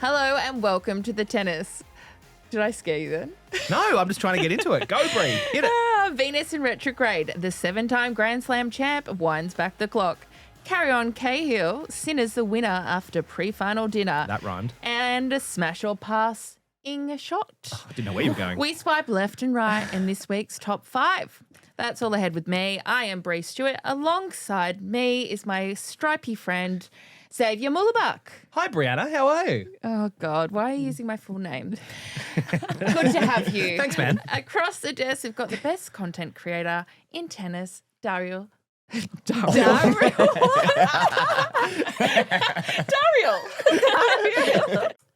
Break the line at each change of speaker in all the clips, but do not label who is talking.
Hello and welcome to the tennis. Did I scare you then?
No, I'm just trying to get into it. Go, Brie. Hit it.
Venus in retrograde. The 7-time Grand Slam champ winds back the clock. Carry on Cahill, Sinner's the winner after pre-final dinner.
That rhymed.
And a smash or pass in a shot.
I didn't know where you were going.
We swipe left and right in this week's top 5. That's all ahead with me. I am Brie Stewart. Alongside me is my stripy friend, Xavier Mullabach.
Hi, Brianna. How are you?
Oh, God, why are you using my full name? Good to have you.
Thanks, man.
Across the desk, we've got the best content creator in tennis, Daria.
Oh.
Daria.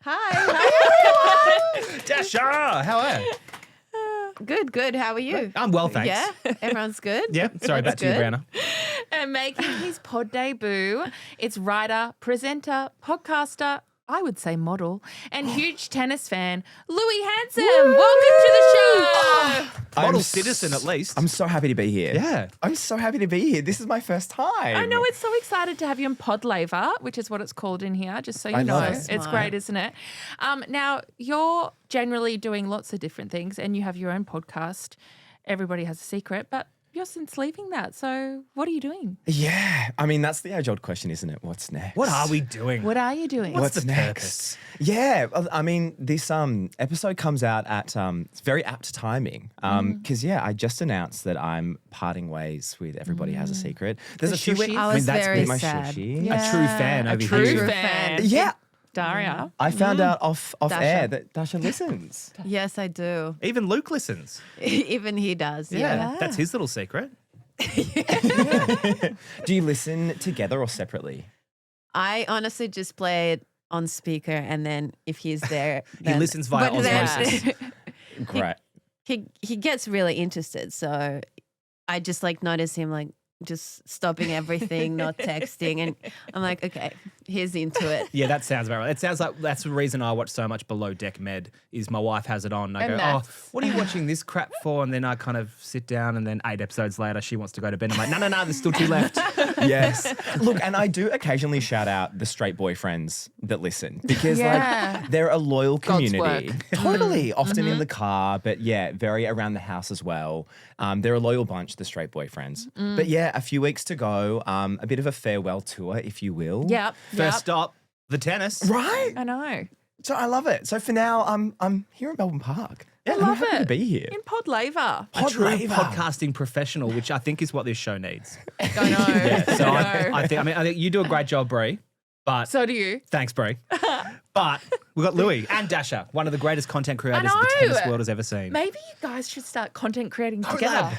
Hi.
Dasha, how are you?
Good. How are you?
I'm well, thanks.
Yeah, everyone's good.
Yep. Sorry, back to you,
good.
Brianna.
And making his pod debut, it's writer, presenter, podcaster, I would say model, and huge tennis fan, Louis Hanson. Welcome to the show.
Model citizen, at least.
I'm so happy to be here.
Yeah.
I'm so happy to be here. This is my first time.
I know, it's so excited to have you in pod laver, which is what it's called in here, just so you
I
know.
love it.
It's great, isn't it? Now, you're generally doing lots of different things and you have your own podcast. Everybody has a secret, but you're since leaving that. So what are you doing?
Yeah. I mean, that's the age-old question, isn't it? What's next?
What are we doing?
What are you doing?
What's
What's
the
next?
purpose?
Yeah. I mean, this episode comes out at it's very apt timing because I just announced that I'm parting ways with Everybody Has a Secret. There's
The
a few
shushies?
weeks.
I
I mean,
was
that's
very
been my
sad.
shushi.
Yeah.
A true fan
A
over
true
here.
fan.
Yeah.
Daria.
I found out off
Dasha.
air that Dasha listens.
Yes, I do.
Even Luke listens.
Even he does. Yeah.
That's his little secret.
Do you listen together or separately?
I honestly just play it on speaker, and then if he's there,
He
then,
listens via
but then-
osmosis.
Great.
he gets really interested, so I just notice him just stopping everything, not texting, and I'm like, okay, he's into it.
Yeah, that sounds about right. It sounds like that's the reason I watch so much Below Deck Med is my wife has it on. And I
And
go,
that's-
what are you watching this crap for? And then I kind of sit down and then 8 episodes later, she wants to go to bed. I'm like, no, there's still 2 left.
Yes. Look, and I do occasionally shout out the straight boyfriends that listen because
Yeah.
they're a loyal
God's
community.
work.
Totally. Often in the car, but yeah, very around the house as well. They're a loyal bunch, the straight boyfriends. But yeah, a few weeks to go. A bit of a farewell tour, if you will.
Yep.
First stop, the tennis.
Right.
I know.
So I love it. So for now, I'm here at Melbourne Park.
I
I'm
love
happy
it.
to be here.
In pod laver.
A true
Laver.
podcasting professional, which I think is what this show needs.
I know.
Yeah, so
I know.
I think you do a great job, Brie. But
So do you.
thanks, Brie. But we've got Louis and Dasha, one of the greatest content creators the
know.
tennis world has ever seen.
Maybe you guys should start content creating together.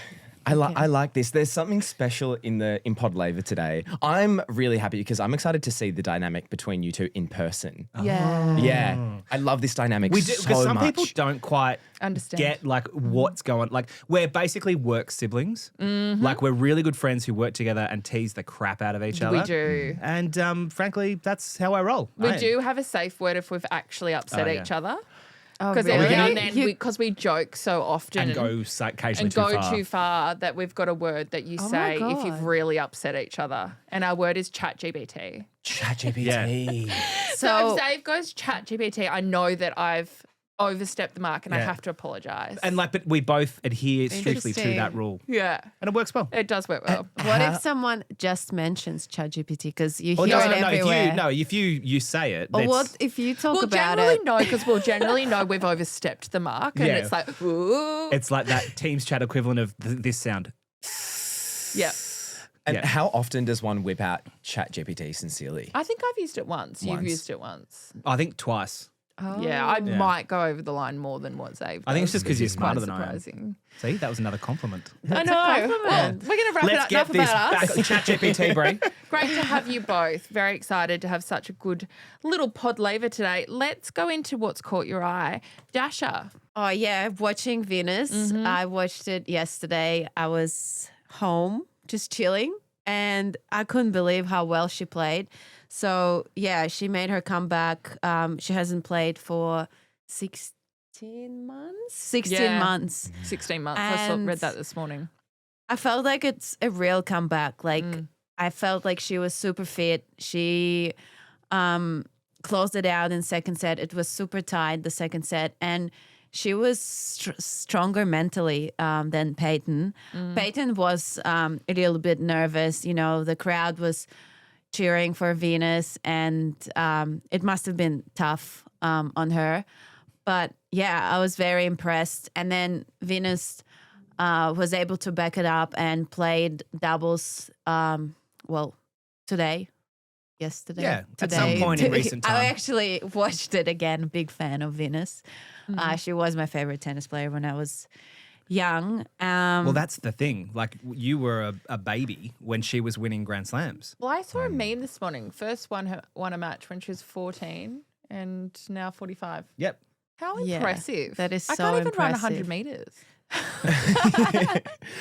I like this. There's something special in Pod Laver today. I'm really happy because I'm excited to see the dynamic between you two in person.
Yeah.
Yeah, I love this dynamic
We do,
so
because some
much.
people don't quite
Understand.
get what's going. Like we're basically work siblings. Like we're really good friends who work together and tease the crap out of each other.
We do.
And frankly, that's how I roll.
We do have a safe word if we've actually upset
Oh, yeah.
each other.
Oh,
Because
really?
every now and then, because we joke so often
And go occasionally
and
too
go
far.
too far that we've got a word that you
Oh my
say if you've
God.
really upset each other. And our word is ChatGPT.
ChatGPT.
So if Dave goes ChatGPT, I know that I've overstepped the mark and I
Yeah.
have to apologise.
And but we both adhere strictly to
Interesting.
that rule,
yeah,
and it works well.
it does work well.
What if someone just mentions ChatGPT because you
Well,
hear
no,
it
no,
everywhere?
if you say it,
Or
it's-
what if you talk
We'll
about
generally
it?
know because we'll generally know we've overstepped the mark and
Yeah.
it's like, ooh.
it's like that Teams chat equivalent of this sound.
Yeah.
And
Yeah.
how often does one whip out ChatGPT sincerely?
I think I've used it once. You've
Once.
used it once.
I think twice.
Yeah, I
Yeah.
might go over the line more than what Xave
I think it's
does,
just 'cause
which
you're
is
smarter
quite
than I am.
surprising.
See, that was another compliment.
I know. Well, we're going to wrap
Let's
it
get
up.
this
Enough about
back
us.
on ChatGPT, Brie.
Great to have you both. Very excited to have such a good little pod laver today. Let's go into what's caught your eye. Dasha.
Oh yeah, watching Venus.
Mm-hmm.
I watched it yesterday. I was home just chilling and I couldn't believe how well she played. So yeah, she made her comeback. She hasn't played for 16 months. 16
Yeah.
months.
16 months. I
And-
read that this morning.
I felt like it's a real comeback. Like
Mm.
I felt like she was super fit. She closed it out in second set. It was super tight, the second set. And she was stronger mentally than Peyton. Peyton was a little bit nervous. You know, the crowd was cheering for Venus, and it must have been tough on her. But yeah, I was very impressed. And then Venus was able to back it up and played doubles, yesterday.
Yeah, at
today.
some point in recent time.
I actually watched it again. Big fan of Venus. She was my favorite tennis player when I was young.
Well, that's the thing. Like, you were a baby when she was winning Grand Slams.
Well, I saw a meme this morning. First won a match when she was 14 and now 45.
Yep.
How
Yeah,
impressive.
that is
I
so
can't even run
impressive.
100 meters.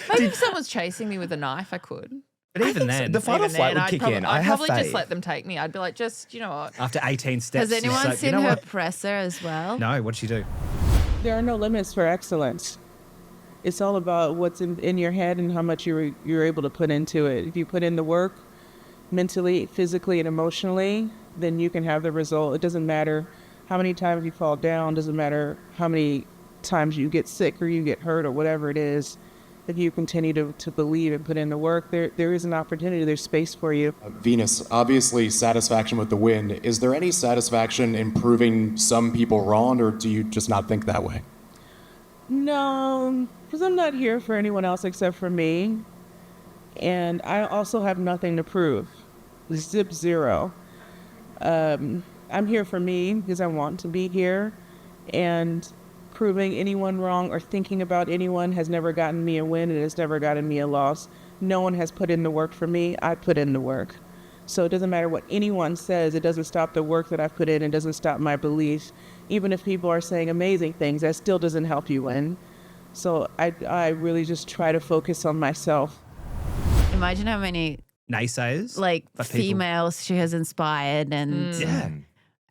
Maybe if someone's chasing me with a knife, I could.
But even then,
the fight or
Even
flight
then,
would kick in.
I'd
I have
probably just
faith.
let them take me. I'd be like, just, you know what?
after 18 steps.
Has anyone
you're
seen
you know
her
what?
presser as well?
No, what'd she do?
There are no limits for excellence. It's all about what's in your head and how much you're able to put into it. If you put in the work mentally, physically, and emotionally, then you can have the result. It doesn't matter how many times you fall down. Doesn't matter how many times you get sick or you get hurt or whatever it is. If you continue to believe and put in the work, there is an opportunity. There's space for you.
Venus, obviously satisfaction with the win. Is there any satisfaction in proving some people wrong, or do you just not think that way?
No, because I'm not here for anyone else except for me. And I also have nothing to prove. Zip zero. I'm here for me because I want to be here. And proving anyone wrong or thinking about anyone has never gotten me a win. It has never gotten me a loss. No one has put in the work for me. I put in the work. So it doesn't matter what anyone says. It doesn't stop the work that I've put in. It doesn't stop my belief. Even if people are saying amazing things, that still doesn't help you win. So I really just try to focus on myself.
Imagine how many
Naysayers?
like
But people-
females she has inspired, and
Yeah.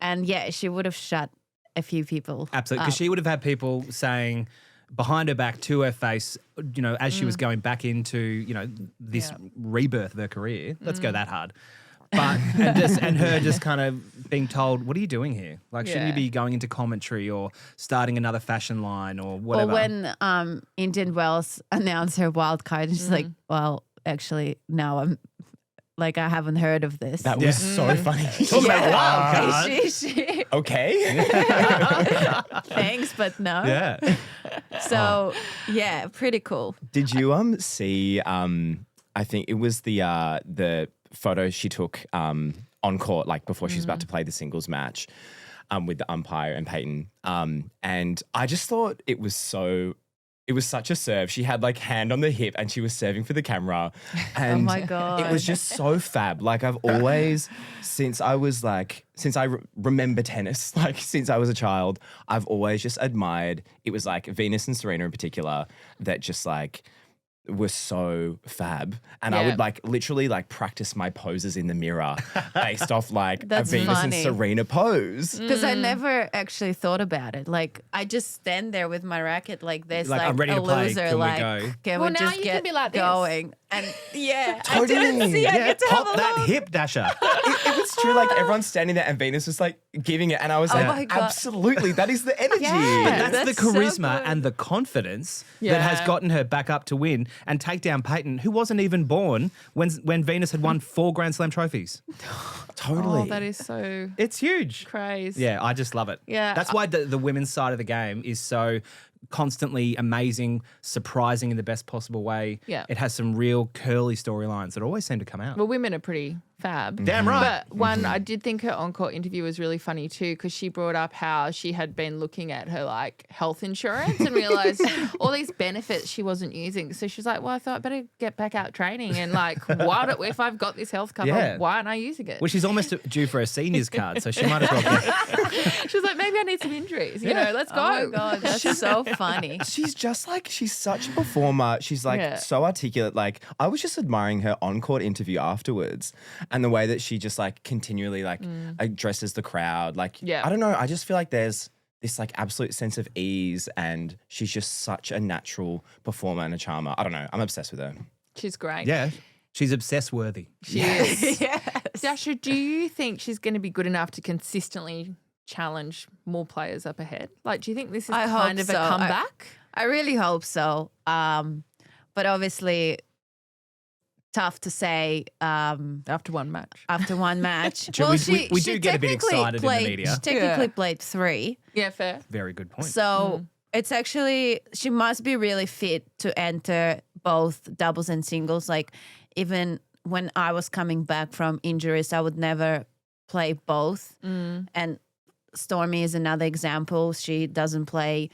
and yeah, she would have shut a few people.
Absolutely, because
up.
she would have had people saying behind her back to her face, you know, as she was going back into, you know, this rebirth of her career. Let's go that hard. But and her just kind of being told, "What are you doing here? Like, shouldn't you
Yeah.
be going into commentary or starting another fashion line or
Or
whatever?"
when Indian Wells announced her wild card, and she's like, "Well, actually, no, I haven't heard of this."
That was so funny.
Talk about wild card.
she
Okay.
thanks, but no.
Yeah.
So yeah, pretty cool.
Did you see? I think it was the photo she took on court, like before she was about to play the singles match, with the umpire and Peyton. And I just thought it was such a serve. She had like hand on the hip and she was serving for the camera. And
my God.
it was just so fab. Like I've always, since I remember tennis, like since I was a child, I've always just admired, it was like Venus and Serena in particular that just like were so fab. And I
Yeah.
would like literally like practice my poses in the mirror based off like
That's
a Venus
funny.
and Serena pose.
Because I never actually thought about it. Like I just stand there with my racket like this,
Like,
like
I'm ready
a
to play.
loser.
Can we
Like,
go?
can
Well,
we
now
just
you
get
can be like this.
going? And yeah, I
Totally.
didn't see. I
Yeah,
get to have
Pop
a
that
look.
hip, Dasha.
It was true. Like everyone's standing there and Venus was like giving it. And I was
my
like,
God.
absolutely. That is the energy.
Yeah.
That's the
That's so
charisma
good.
and the confidence
Yeah.
that has gotten her back up to win and take down Peyton, who wasn't even born when Venus had won 4 Grand Slam trophies.
Totally.
Oh, that is so
It's huge.
crazy.
Yeah, I just love it.
Yeah,
That's why the women's side of the game is so constantly amazing, surprising in the best possible way.
Yeah.
It has some real curly storylines that always seem to come out.
Well, women are pretty fab.
Damn right.
But one, I did think her encore interview was really funny too, because she brought up how she had been looking at her like health insurance and realized all these benefits she wasn't using. So she was like, well, I thought I better get back out training and like, if I've got this health cover,
Yeah.
why aren't I using it?
Well, she's almost due for a seniors card, so she might as well get
She was like, maybe I need some injuries. You know, let's go.
Oh my God, that's so funny.
She's just like, she's such a performer. She's like
Yeah.
so articulate. Like I was just admiring her on-court interview afterwards and the way that she just like continually like addresses the crowd. Like,
Yeah.
I don't know. I just feel like there's this like absolute sense of ease and she's just such a natural performer and a charmer. I don't know. I'm obsessed with her.
She's great.
Yeah. She's obsessed worthy.
She is.
Yes.
Dasha, do you think she's going to be good enough to consistently challenge more players up ahead? Like, do you think this is
I hope
kind of
so.
a comeback?
I really hope so. But obviously, tough to say
After one match.
after one match.
Sure, we do get a bit
technically
excited in the media.
She technically
Yeah.
played 3.
Yeah, fair.
Very good point.
So it's actually, she must be really fit to enter both doubles and singles. Like, even when I was coming back from injuries, I would never play both. And Stormy is another example. She doesn't play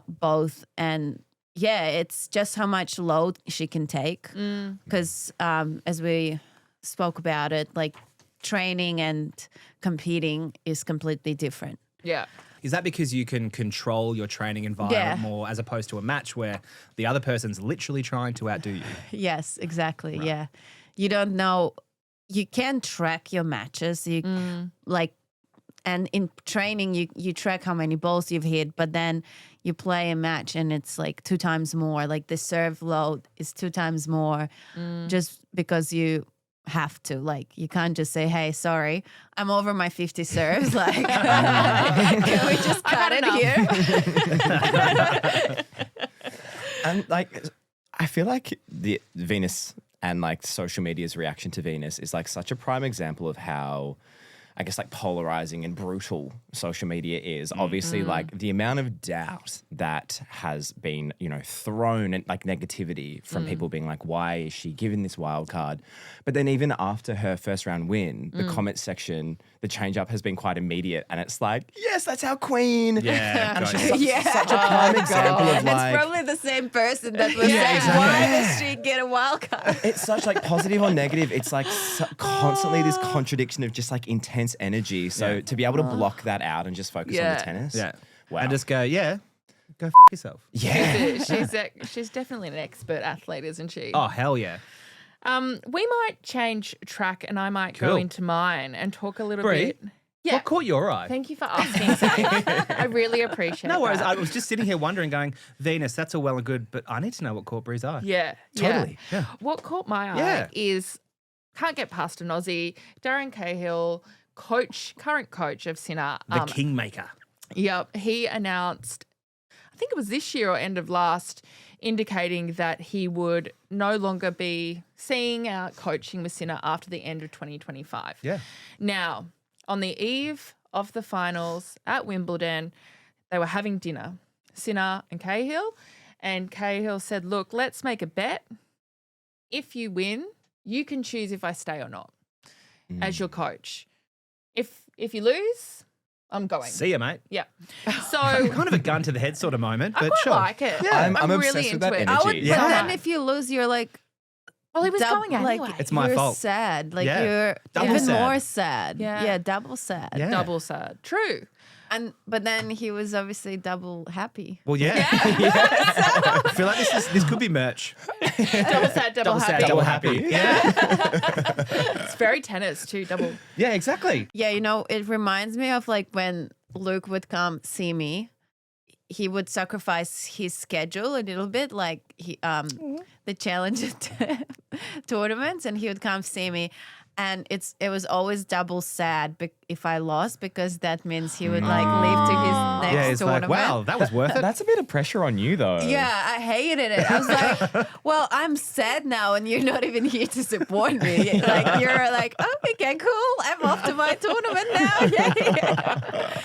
both. And yeah, it's just how much load she can take. Because as we spoke about it, like training and competing is completely different.
Yeah.
Is that because you can control your training environment
Yeah.
more as opposed to a match where the other person's literally trying to outdo you?
Yes, exactly. Yeah. You don't know, you can track your matches. You like, and in training, you track how many balls you've hit, but then you play a match and it's like 2 times more. Like the serve load is 2 times more just because you have to. Like, you can't just say, hey, sorry, I'm over my 50 serves. Like, can we just cut it here?
And like, I feel like the Venus and like social media's reaction to Venus is like such a prime example of how, I guess, like polarizing and brutal social media is. Obviously, like the amount of doubt that has been, you know, thrown and like negativity from people being like, why is she given this wild card? But then even after her first round win, the comment section, the change up has been quite immediate. And it's like, yes, that's our queen.
Yeah.
And it's
got
just
you.
such a prime example of like,
It's probably the same person that was saying,
exactly.
why does she get a wild card?
it's such like positive or negative. It's like constantly this contradiction of just like intense energy. So to be able to block that out and just focus on
Yeah.
the tennis.
Yeah.
Wow.
And just go, go f yourself.
yeah.
She's definitely an expert athlete, isn't she?
Oh, hell yeah.
We might change track and I might go
Cool.
into mine and talk a little
Brie,
bit. Yeah.
What caught your eye?
Thank you for asking. Zoe. I really appreciate
No worries.
that.
I was just sitting here wondering, going, Venus, that's all well and good, but I need to know what caught Brie's eye.
Yeah.
Totally.
Yeah.
Yeah.
What caught my eye
Yeah.
is, can't get past an Aussie, Darren Cahill, current coach of Sinner.
The kingmaker.
Yep. He announced, I think it was this year or end of last, indicating that he would no longer be seeing out coaching with Sinner after the end of 2025.
Yeah.
Now, on the eve of the finals at Wimbledon, they were having dinner, Sinner and Cahill. And Cahill said, look, let's make a bet. If you win, you can choose if I stay or not as your coach. If you lose, I'm going.
See ya, mate.
Yeah. So
Kind of a gun to the head sort of moment,
I
but
quite
sure.
like it.
Yeah.
I'm
really
obsessed with
into
that
it.
energy.
I would,
Yeah.
but then if you lose, you're like,
Well, he was going
like,
anyway.
It's my
you're
fault.
sad. Like
Yeah.
you're
Double
even
sad.
more sad.
Yeah.
Yeah, double sad.
Yeah.
Double sad. True.
But then he was obviously double happy.
Well, yeah. I feel like this could be merch.
Double sad, double happy.
Double happy. Yeah.
It's very tennis too. Double.
Yeah, exactly.
Yeah, you know, it reminds me of like when Luke would come see me. He would sacrifice his schedule a little bit, like the challenger tournaments, and he would come see me. And it was always double sad if I lost, because that means he would like leave to his next
Yeah, it's
tournament.
like, wow, that was worth it.
That's a bit of pressure on you though.
Yeah, I hated it. I was like, well, I'm sad now and you're not even here to support me. Like, you're like, oh, okay, cool. I'm off to my tournament now. Yeah.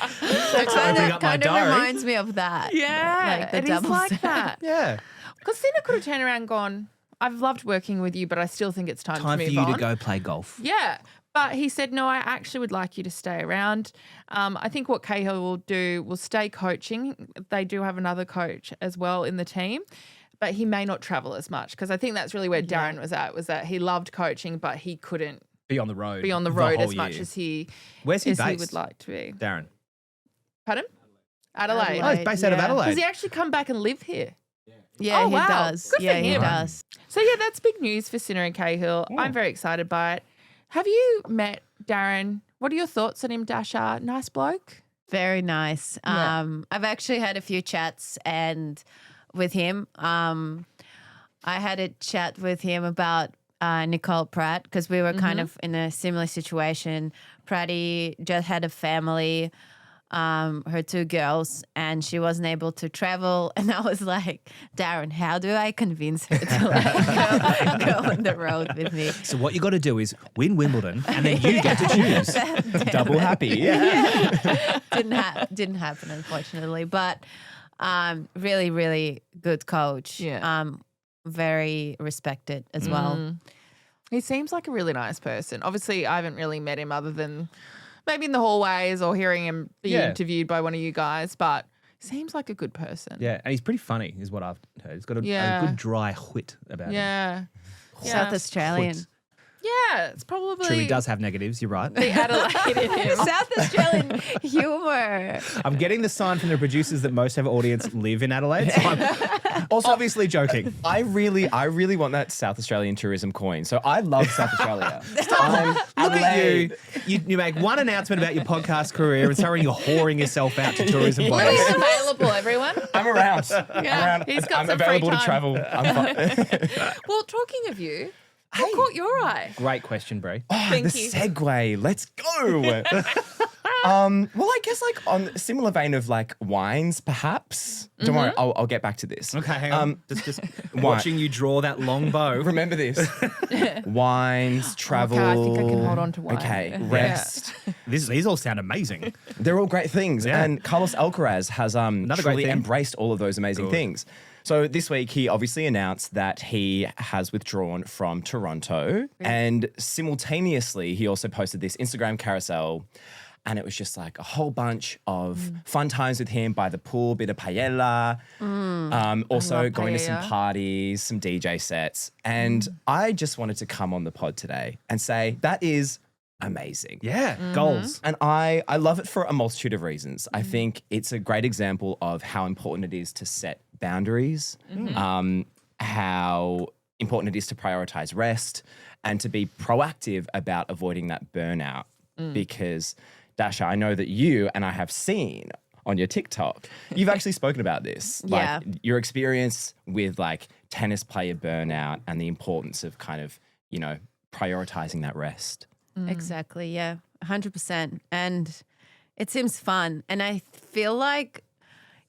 So
opening up my
kind of
diary.
reminds me of that.
Yeah,
Like the
it is
double
like
sad.
that.
Yeah.
Because Sinner could have turned around and gone, I've loved working with you, but I still think it's time
Time
to
for
move
you
on.
to go play golf.
Yeah. But he said, no, I actually would like you to stay around. I think what Cahill will do will stay coaching. They do have another coach as well in the team, but he may not travel as much, because I think that's really where Darren was at, was that he loved coaching, but he couldn't
Be on the road.
be on the road
whole
as much
year.
as he
Where's he
as he
based?
would like to be.
Darren.
Pardon? Adelaide.
Oh, he's based out of
Yeah.
Adelaide.
Does he actually come back and live here?
Yeah,
Oh,
he
wow.
does.
Good for
Yeah, he
him.
does.
So, yeah, that's big news for Sinner and Cahill. I'm very excited by it. Have you met Darren? What are your thoughts on him, Dasha? Nice bloke?
Very nice.
Yeah.
I've actually had a few chats with him. I had a chat with him about Nicole Pratt because we were kind of in a similar situation. Pratty just had a family, her 2 girls, and she wasn't able to travel. And I was like, Darren, how do I convince her to like go on the road with me?
So what you got to do is win Wimbledon, and then you get to choose.
Double happy. Yeah.
Didn't happen, unfortunately. But really, really good coach.
Yeah.
Very respected as well.
He seems like a really nice person. Obviously, I haven't really met him other than maybe in the hallways or hearing him be interviewed by one of you guys, but he seems like a good person.
Yeah, and he's pretty funny, is what I've heard. He's got a good dry wit about him.
Yeah.
South Australian.
Wit.
Yeah, it's probably
True, he does have negatives. You're right.
the Adelaide in him.
South Australian humor.
I'm getting the sign from the producers that most of our audience live in Adelaide. So I'm also obviously joking.
I really want that South Australian tourism coin. So I love South Australia.
Look at you. You make one announcement about your podcast career and suddenly you're whoring yourself out to tourism
Louis
places.
is available, everyone.
I'm around. I'm around.
he's got
I'm
some free
available to
time.
travel. I'm fine.
Well, talking of you, what caught your eye?
Great question, Brie.
Thank
the
you.
segue. Let's go. Well, I guess like on a similar vein of like wines, perhaps. Don't worry, I'll get back to this.
Okay, hang on. Just watching you draw that long bow.
Remember this: wines, travel.
Okay, I think I can hold on to wine.
Okay, rest.
These all sound amazing.
They're all great things,
Yeah.
and Carlos Alcaraz has
great
truly
thing.
embraced all of those amazing things. So this week he obviously announced that he has withdrawn from Toronto, and simultaneously he also posted this Instagram carousel. And it was just like a whole bunch of fun times with him by the pool, bit of paella, also
love
going to some
paella.
parties, some DJ sets. And I just wanted to come on the pod today and say that is amazing.
Yeah, goals.
And I love it for a multitude of reasons. I think it's a great example of how important it is to set boundaries, how important it is to prioritize rest and to be proactive about avoiding that burnout. Because Dasha, I know that you and I have seen on your TikTok, you've actually spoken about this.
Yeah.
Like your experience with like tennis player burnout and the importance of kind of, prioritizing that rest.
Exactly. Yeah. 100%. And it seems fun. And I feel like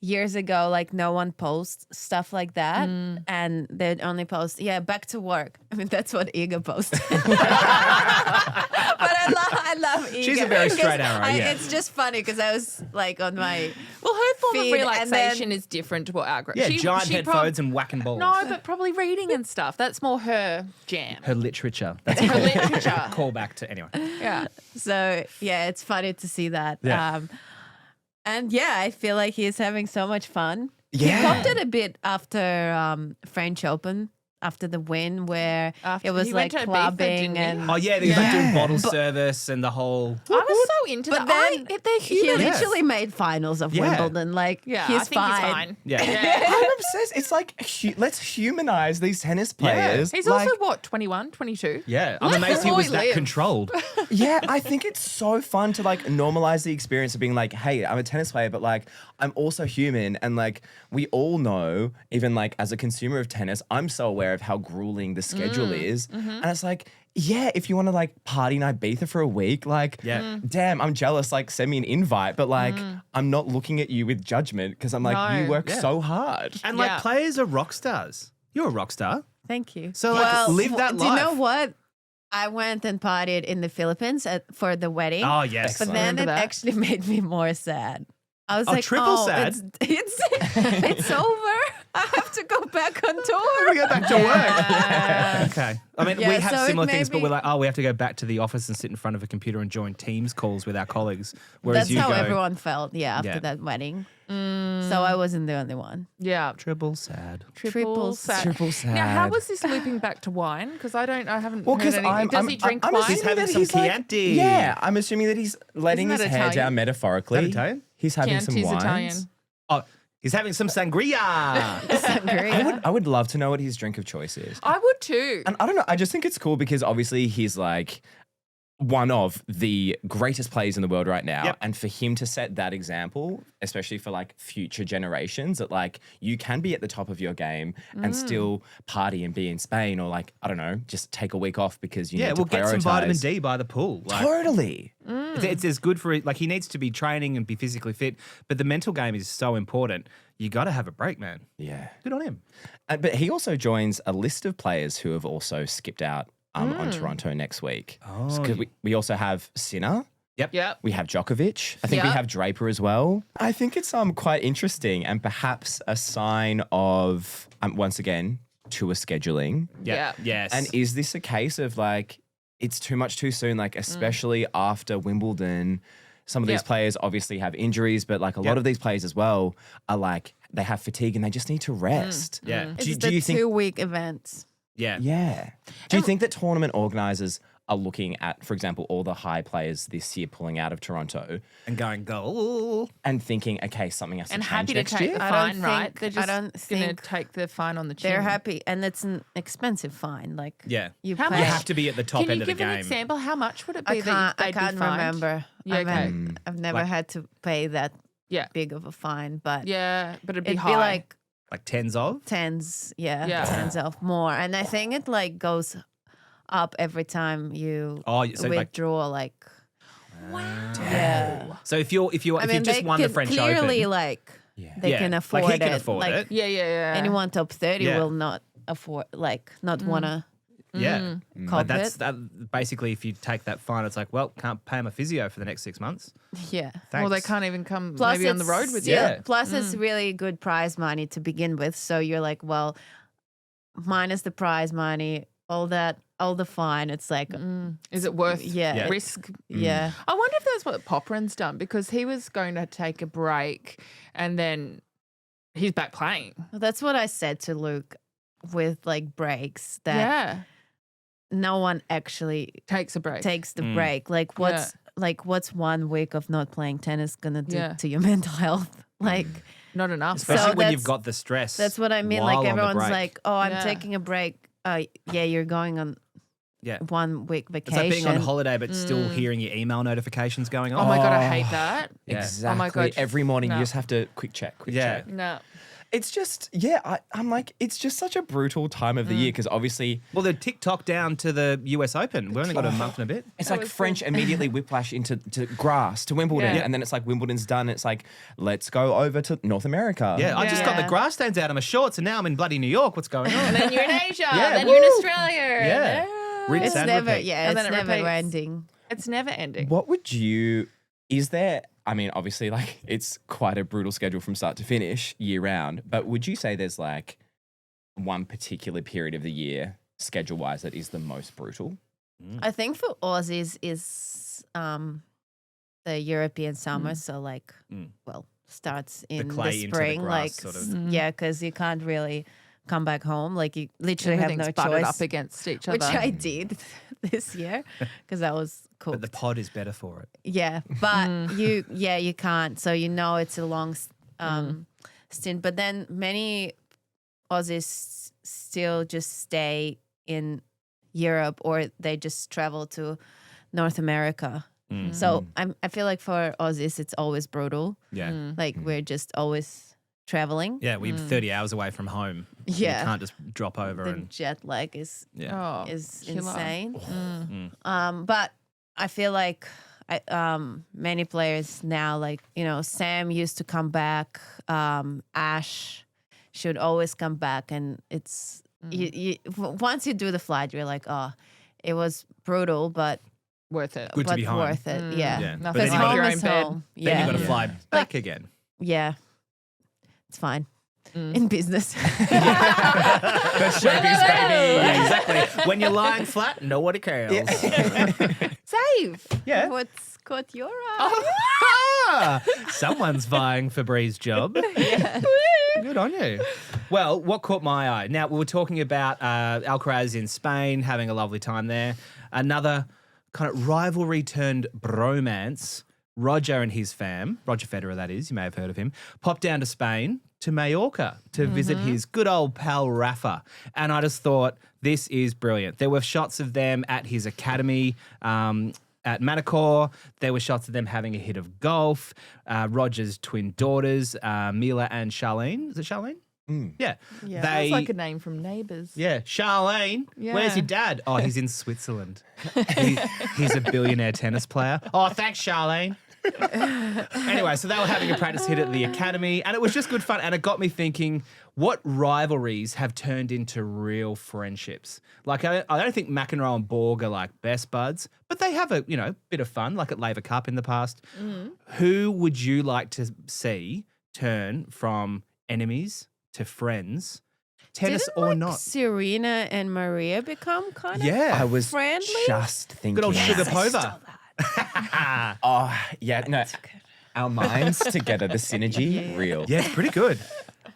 years ago, like no one posts stuff like that. And they'd only post, back to work. I mean, that's what Iga posted. But I love Iga.
She's a very
because
straight arrow, yeah.
It's just funny because I was like on my
Well, her form
feed
of
and
relaxation
then-
is different to what our group.
Yeah, giant headphones and whacking balls.
No, but probably reading and stuff. That's more her jam.
Her literature. That's
Her literature.
call back to anyway.
Yeah.
So yeah, it's funny to see that.
Yeah.
And yeah, I feel like he's having so much fun.
Yeah.
He popped it a bit after French Open, after the win, where
After
it was
he
like
went to Ibiza,
clubbing
didn't he?
and
Oh yeah, they're doing bottle service and the whole.
I was so into
But
that.
then
They're
he
human.
literally made finals of
Yeah.
Wimbledon. Like
Yeah,
he's
I think
fine.
he's fine.
Yeah.
I'm obsessed. It's like, let's humanize these tennis players.
He's
Like,
also, what, 21, 22?
Yeah, I'm
Let
amazed
the
he was
boy
that
live.
controlled.
yeah, I think it's so fun to like normalize the experience of being like, hey, I'm a tennis player, but like I'm also human. And like we all know, even like as a consumer of tennis, I'm so aware of how grueling the schedule is. And it's like, yeah, if you want to like party in Ibiza for a week, like,
Yeah.
damn, I'm jealous, like send me an invite. But like, I'm not looking at you with judgment because I'm like,
No.
you work
Yeah.
so hard.
And
Yeah.
like players are rock stars. You're a rock star.
Thank you.
So, like, live that
Do you know
life.
what? I went and partied in the Philippines for the wedding.
Oh yes.
But
I
then
remember
it
that.
actually made me more sad. I was
Oh,
like,
triple sad?
It's over. I have to go back on tour.
we go back to work. Okay. I mean,
Yeah,
we have
so it
similar
made
things, but
me-
we're like, we have to go back to the office and sit in front of a computer and join Teams calls with our colleagues. Whereas
That's
you
how
go,
everyone felt, after
Yeah.
that wedding. So I wasn't the only one.
Yeah.
triple sad.
Triple sad.
Triple sad.
Now, how was this looping back to wine? Because I haven't
Well,
heard
because
anything. Does he drink
I'm
wine?
assuming
He's having
that
some
he's like-
Chianti.
yeah, I'm assuming that he's letting
Isn't
his
that
hair
Italian?
down metaphorically.
Is that Italian?
He's having some
Chianti's
wines.
Italian.
Oh, he's having some sangria.
Sangria.
I would love to know what his drink of choice is.
I would too.
And I don't know, I just think it's cool because obviously he's like one of the greatest players in the world right now.
Yep.
And for him to set that example, especially for like future generations, that like you can be at the top of your game and still party and be in Spain, or like, I don't know, just take a week off because you need to
get some
prioritize.
vitamin D by the pool. Like,
Totally.
it's as good for it. Like, he needs to be training and be physically fit, but the mental game is so important. You got to have a break, man.
Yeah.
Good on him.
But he also joins a list of players who have also skipped out on Toronto next week.
Oh,
Because we also have Sinner.
Yep.
We have Djokovic. I think we
Yep.
have Draper as well. I think it's quite interesting and perhaps a sign of, once again, tour scheduling.
Yeah.
Yes.
And is this a case of like, it's too much too soon, like especially after Wimbledon? Some of these
Yep.
players obviously have injuries, but like a lot of these players as well are like, they have fatigue and they just need to rest.
Yeah.
It's
Do
the
you think
2-week event.
Yeah.
Yeah. Do you think that tournament organizers are looking at, for example, all the high players this year pulling out of Toronto
And going, go.
and thinking, okay, something has to
And
change
happy to
next
take
year?
the
I
fine,
don't
right?
think-
They're
I
just
don't
going to
think
take the fine on the chin.
They're happy, and it's an expensive fine. Like
Yeah.
you
How
pay.
You have to be at the top
Can
end
you
of the
give an
game.
example? How much would it
I
be
can't.
that
I
they'd
can't
be fined?
remember.
Yeah, okay.
I've never
Like-
had to pay that
Yeah.
big of a fine, but
Yeah, but it'd be
it'd
high.
be like
Like tens of?
tens. Yeah,
Yeah.
tens of more, and I think it like goes up every time you
Oh, so like,
withdraw. Like, yeah.
so if you just
they
won the
can
French
clearly
Open,
like they
Yeah,
can
like,
afford
he
it.
can afford
like
it.
yeah.
anyone top 30
Yeah.
will not afford, like, not wanna
yeah.
cop
But that's
it.
that. Basically, if you take that fine, it's like, well, can't pay my physio for the next 6 months.
Yeah.
Well, they
Thanks.
can't even come
Plus
maybe on the
it's-
road with
Yeah.
you.
Plus, it's really good prize money to begin with. So you're like, well, minus the prize money, all the fine. It's like,
Is it worth
Yeah.
risk?
yeah.
I wonder if that's what Popperin's done, because he was going to take a break and then he's back playing.
Well, that's what I said to Luke with like breaks, that
Yeah.
no one actually
Takes a break.
takes the break. Like, what's 1 week of not playing tennis gonna do
Yeah.
to your mental health? Like,
Not enough.
Especially
So
when you've
that's-
got the stress.
that's what I mean.
while
Like,
on the
everyone's
break.
like, oh, I'm
Yeah.
taking a break. Yeah, you're going on
Yeah.
1 week
It's
vacation.
like being on holiday, but still hearing your email notifications going on.
Oh my God, I hate that.
Yeah.
Exactly.
Oh my God.
Every morning
No.
you just have to quick check.
Yeah.
No.
It's just, I'm like, it's just such a brutal time of the year because obviously
Well, the TikTok down to the US Open. We only got a month and a bit.
it's like French immediately whiplash into grass to Wimbledon.
Yeah.
And then it's like Wimbledon's done. It's like, let's go over to North America.
Yeah, I just got the
Yeah.
grass stains out of my shorts, and now I'm in bloody New York. What's going on?
And then you're in Asia.
Yeah,
then you're in
woo.
Australia.
Yeah. Rinse
It's
and
never,
repeat.
yeah,
And
it's
then it
never
repeats.
ending.
It's never ending.
What would you, is there, I mean, obviously, like, it's quite a brutal schedule from start to finish year round, but would you say there's like one particular period of the year, schedule wise, that is the most brutal?
I think for Aussies is the European summer. So like, well, starts in the,
clay into the
spring,
grass
like
sort of.
yeah, because you can't really come back home. Like you literally have
Everything's
no
butted
choice.
up against each
Which
other.
I did this year because I was cool.
But the pod is better for it.
Yeah, but you can't. So you know it's a long stint. But then many Aussies still just stay in Europe or they just travel to North America. So I feel like for Aussies it's always brutal.
Yeah.
Like we're just always traveling.
Yeah, we're 30 hours away from home.
Yeah.
You can't just drop over
The
and
jet lag is
yeah.
Oh,
is
killer.
insane. But I feel like many players now, like, you know, Sam used to come back. Ash should always come back. And it's, once you do the flight, you're like, oh, it was brutal, but
Worth it.
Good to be home.
worth it. Yeah.
Yeah.
Nothing
But then
Because
you
like
gotta-
your
home
own
is
bed.
home.
Then
Yeah.
you got to fly back again.
Yeah. It's fine. In business.
First showbiz, baby. Yeah, exactly. When you're lying flat, nobody cares.
Save.
Yeah.
What's caught your eye?
Ah, someone's vying for Bree's job. Good on you. Well, what caught my eye? Now, we were talking about Alcaraz in Spain, having a lovely time there. Another kind of rivalry turned bromance. Roger and his fam, Roger Federer that is, you may have heard of him, popped down to Spain, to Mallorca, to visit his good old pal Rafa. And I just thought, this is brilliant. There were shots of them at his academy at Manacor. There were shots of them having a hit of golf. Roger's twin daughters, Mila and Charlene. Is it Charlene? Yeah.
Yeah,
They,
sounds like a name from Neighbours.
yeah, Charlene.
Yeah.
Where's your dad? Oh, he's in Switzerland. He's a billionaire tennis player. Oh, thanks, Charlene. Anyway, so they were having a practice hit at the academy, and it was just good fun. And it got me thinking, what rivalries have turned into real friendships? Like, I don't think McEnroe and Borg are like best buds, but they have a bit of fun, like at Laver Cup in the past. Who would you like to see turn from enemies to friends, tennis
Didn't,
or
like,
not?
Serena and Maria become kind of
Yeah.
I was
friendly?
just thinking.
Good old Sugar Pova.
Oh, yeah, no. Our minds together, the synergy, real.
Yeah, it's pretty good.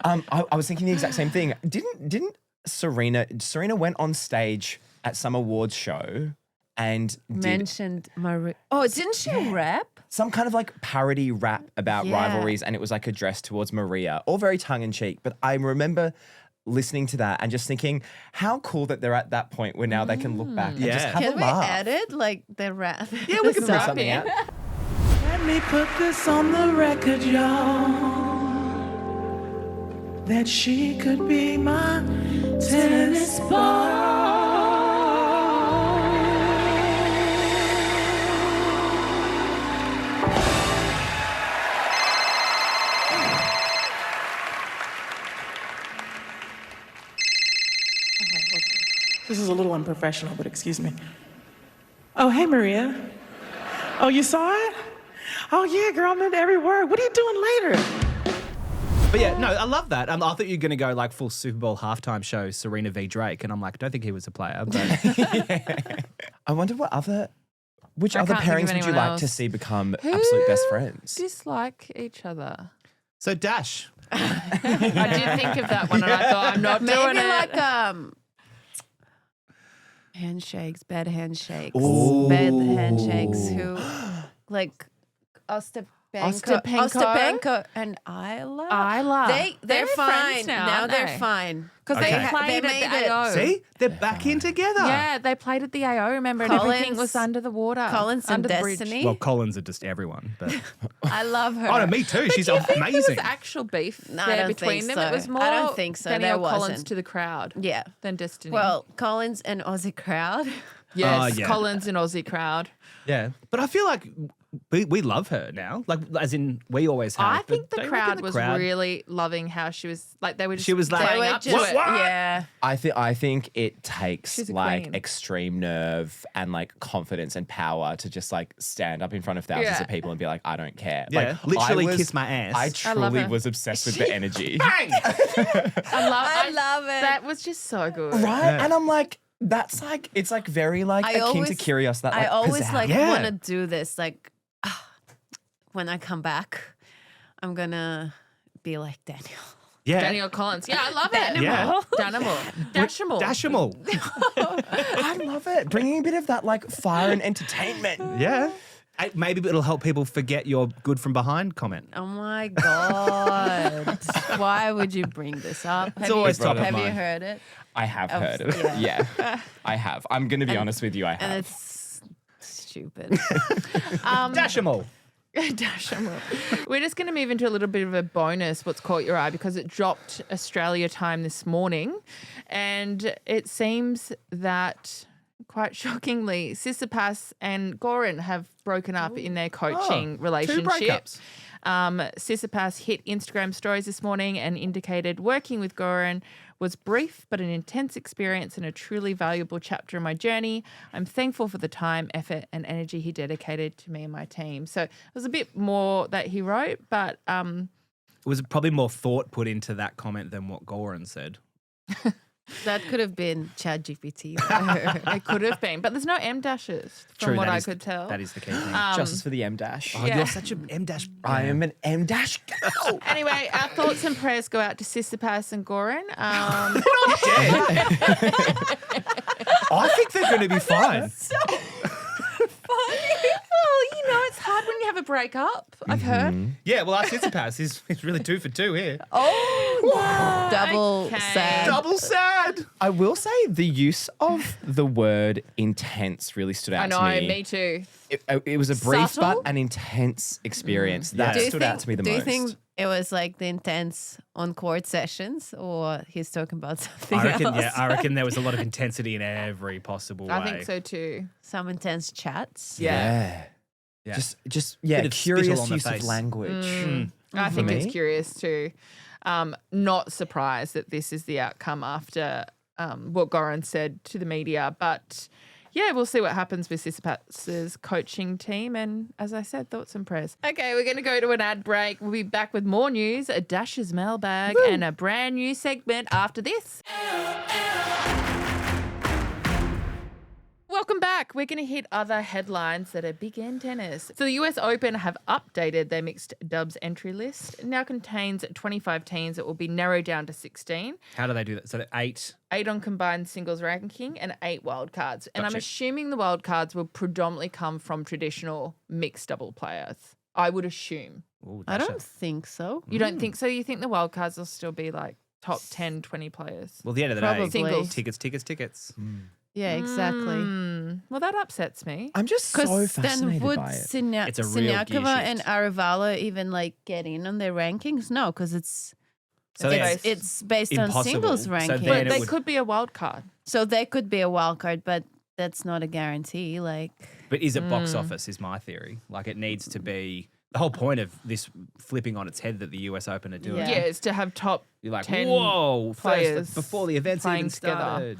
I was thinking the exact same thing. Didn't Serena went on stage at some awards show and did
Mentioned Maria. Oh, didn't she rap?
some kind of like parody rap about
Yeah.
rivalries, and it was like addressed towards Maria, all very tongue in cheek. But I remember listening to that and just thinking, how cool that they're at that point where now they can look back and just
Yeah.
have
Can
a
we
laugh.
edit like the rap?
Yeah, we can put
Rap
something
in.
out.
Let me put this on the record, y'all. That she could be my tennis ball. This is a little unprofessional, but excuse me. Oh, hey, Maria. Oh, you saw it? Oh, yeah, girl, I meant every word. What are you doing later?
But yeah, no, I love that. I thought you were going to go like full Super Bowl halftime show, Serena v. Drake, and I'm like, I don't think he was a player. But
I wonder which
I
other
can't think of
pairings would you
anyone
like to
else.
see become absolute best friends?
Dislike each other.
so Dash.
I did think of that one, and I thought I'm not doing
Maybe
it.
like handshakes, bad handshakes,
Ooh.
bad handshakes. Who like Ostapenko and Isla. They're
They're
fine
friends now, aren't
they're
they?
fine
Because
Okay.
they
They
played
made
at the
it.
AO.
See, they're back in together.
Yeah, they played at the AO, remember, and everything
Collins-
was under the water.
Collins and
under the bridge.
Destiny.
Well, Collins are just everyone, but
I love her.
oh no, me too. She's
Do you think there was
amazing.
actual beef
No, I
there
don't
between
think
them? It
so.
was more
I don't think so.
Danielle
There
Collins
wasn't.
to the crowd
Yeah.
than Destiny.
Well, Collins and Aussie crowd.
yes,
yeah.
Collins and Aussie crowd.
Yeah, but I feel like we love her now. Like, as in, we always have.
I
but
think the
don't you reckon
crowd
the
was
crowd-
really loving how she was, like, they were just
She was like-
playing
They were
up to
just-
it.
Yeah.
I think it takes
She's a
like
queen.
extreme nerve and like confidence and power to just like stand up in front of thousands
Yeah.
of people and be like, I don't care.
Yeah,
like,
literally
I
kiss my ass.
I
love
truly
her.
was obsessed with the energy.
Bang!
I love it.
That was just so good.
Right?
Yeah.
And I'm like, that's like, it's like very like
I
akin
always-
to Kyrgios. That like,
I always
pizzazz.
like
Yeah.
want to do this. Like, when I come back, I'm gonna be like Daniel.
Yeah.
Danielle Collins. Yeah, I love it.
Yeah.
Danimal. Dashimal.
Dashimal.
I love it. Bringing a bit of that like fire and entertainment.
Yeah. Maybe it'll help people forget your good from behind comment.
Oh my god! Why would you bring this up?
It's always top of
Have you
mind.
heard it?
I have
Oh,
heard of it.
yeah.
Yeah, I have. I'm going to be honest with you, I
And
have.
it's stupid.
Dashimal.
Dashimal. We're just going to move into a little bit of a bonus, what's caught your eye, because it dropped Australia time this morning. And it seems that, quite shockingly, Tsitsipas and Goran have broken up in their coaching
Two
relationship.
breakups.
Tsitsipas hit Instagram stories this morning and indicated working with Goran was brief but an intense experience and a truly valuable chapter in my journey. I'm thankful for the time, effort and energy he dedicated to me and my team. So it was a bit more that he wrote, but
It was probably more thought put into that comment than what Goran said.
That could have been ChatGPT.
it could have been. But there's no M dashes from what
that
I
is-
could tell.
That is the key thing.
Justice for the M dash.
Oh,
yeah.
you're such an M dash.
I am an M dash girl.
Anyway, our thoughts and prayers go out to Tsitsipas and Goran.
I think they're going to be fine.
Well, it's hard when you have a breakup, I've heard.
Yeah, well, our Tsitsipas is really 2 for 2 here.
Double
Okay.
sad.
Double sad.
I will say the use of the word intense really stood out
I know,
to me.
me too.
It was a brief
Subtle?
but an intense experience. That
Yeah.
stood out to me the
do
most.
you think it was like the intense on-court sessions, or he's talking about something
I
else?
reckon there was a lot of intensity in every possible way.
I think so too.
Some intense chats.
Yeah.
Yeah.
Just
Bit of spittle
curious
on the
use
face.
of language.
I think it's
me.
curious too. Not surprised that this is the outcome after what Goran said to the media, but yeah, we'll see what happens with Tsitsipas's coaching team. And as I said, thoughts and prayers. Okay, we're going to go to an ad break. We'll be back with more news, a Dasha's Mailbag, and a brand new segment after this. Welcome back. We're going to hit other headlines that are big in tennis. So the US Open have updated their mixed doubles entry list. It now contains 25 teams that will be narrowed down to 16.
How do they do that? So 8.
8 on combined singles ranking and 8 wildcards. And I'm
Gotcha.
assuming the wildcards will predominantly come from traditional mixed double players. I would assume.
Ooh,
I
Dasha.
don't think so.
You don't think so? You think the wildcards will still be like top 10, 20 players?
Well, at the end of the
Probably.
day,
Singles.
tickets.
Yeah, exactly.
Well, that upsets me.
I'm just so
Because then
fascinated
would
by it.
It's a real gear
Siniakova
shift.
and Arevalo even like get in on their rankings? No, because
So
it's based on
impossible.
singles
So
ranking.
then
But
it
they
would-
could be a wild card.
So they could be a wild card, but that's not a guarantee. Like,
But is it box office is my theory. Like it needs to be the whole point of this flipping on its head that the US Open are doing.
Yeah.
Yeah, it's to have top
You're like,
10
whoa,
players
first, before the events
playing
even
together.
started.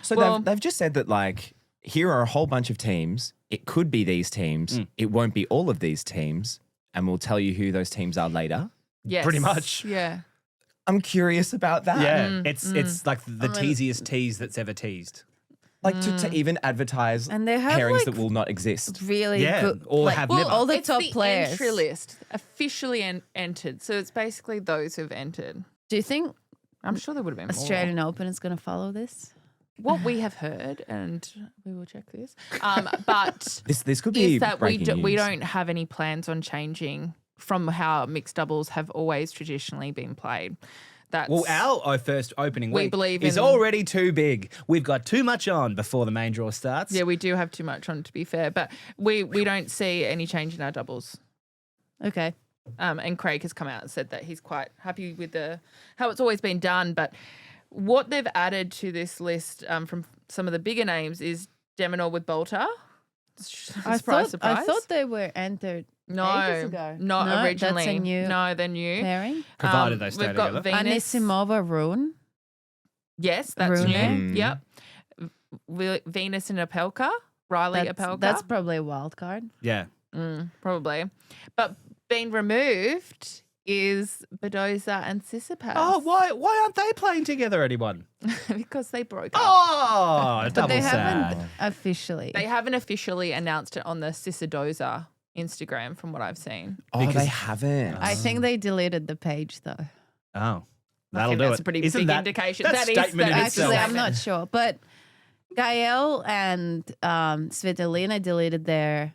So
Well-
they've just said that like here are a whole bunch of teams. It could be these teams.
Mm.
It won't be all of these teams, and we'll tell you who those teams are later.
Yes.
Pretty much.
Yeah.
I'm curious about that.
Yeah, it's like the teasiest tease that's ever teased.
Like to even advertise
And they have,
pairings
like,
that will not exist.
really
Yeah,
good.
or
like,
have
well,
never.
all the
It's
top
the
players.
entry list officially entered. So it's basically those who've entered.
Do you think
I'm sure there would have been more.
Australian Open is going to follow this?
What we have heard, and we will check this, but
This could be
is that we
breaking
we
news.
don't have any plans on changing from how mixed doubles have always traditionally been played. That's
Well, our first opening
We
week
believe
is
in-
already too big. We've got too much on before the main draw starts.
yeah, we do have too much on, to be fair, but we don't see any change in our doubles.
Okay.
And Craig has come out and said that he's quite happy with how it's always been done. But what they've added to this list from some of the bigger names is Demonor with Bolter. Surprise.
I thought they were entered ages ago.
not
No,
originally.
That's a new
No, they're new.
pairing.
Provided they stay
we've got
together.
Venus.
Anisimova Rune.
Yes, that's
Rune.
new. Yep. Venus and Opelka. Riley Opelka.
That's probably a wild card.
Yeah.
Probably. But being removed is Badoza and Tsitsipas.
Oh, why aren't they playing together, anyone?
because they broke up.
Oh,
But
double
they
sad.
haven't officially.
They haven't officially announced it on the Tsitsidoza Instagram from what I've seen.
Oh, they haven't.
I think they deleted the page though.
Oh,
I
that'll
think
do
that's
it.
a pretty
Isn't
big
that,
indication.
That's
That is-
statement in
that
itself.
Actually, I'm not sure. But Cahill and Svitolina deleted their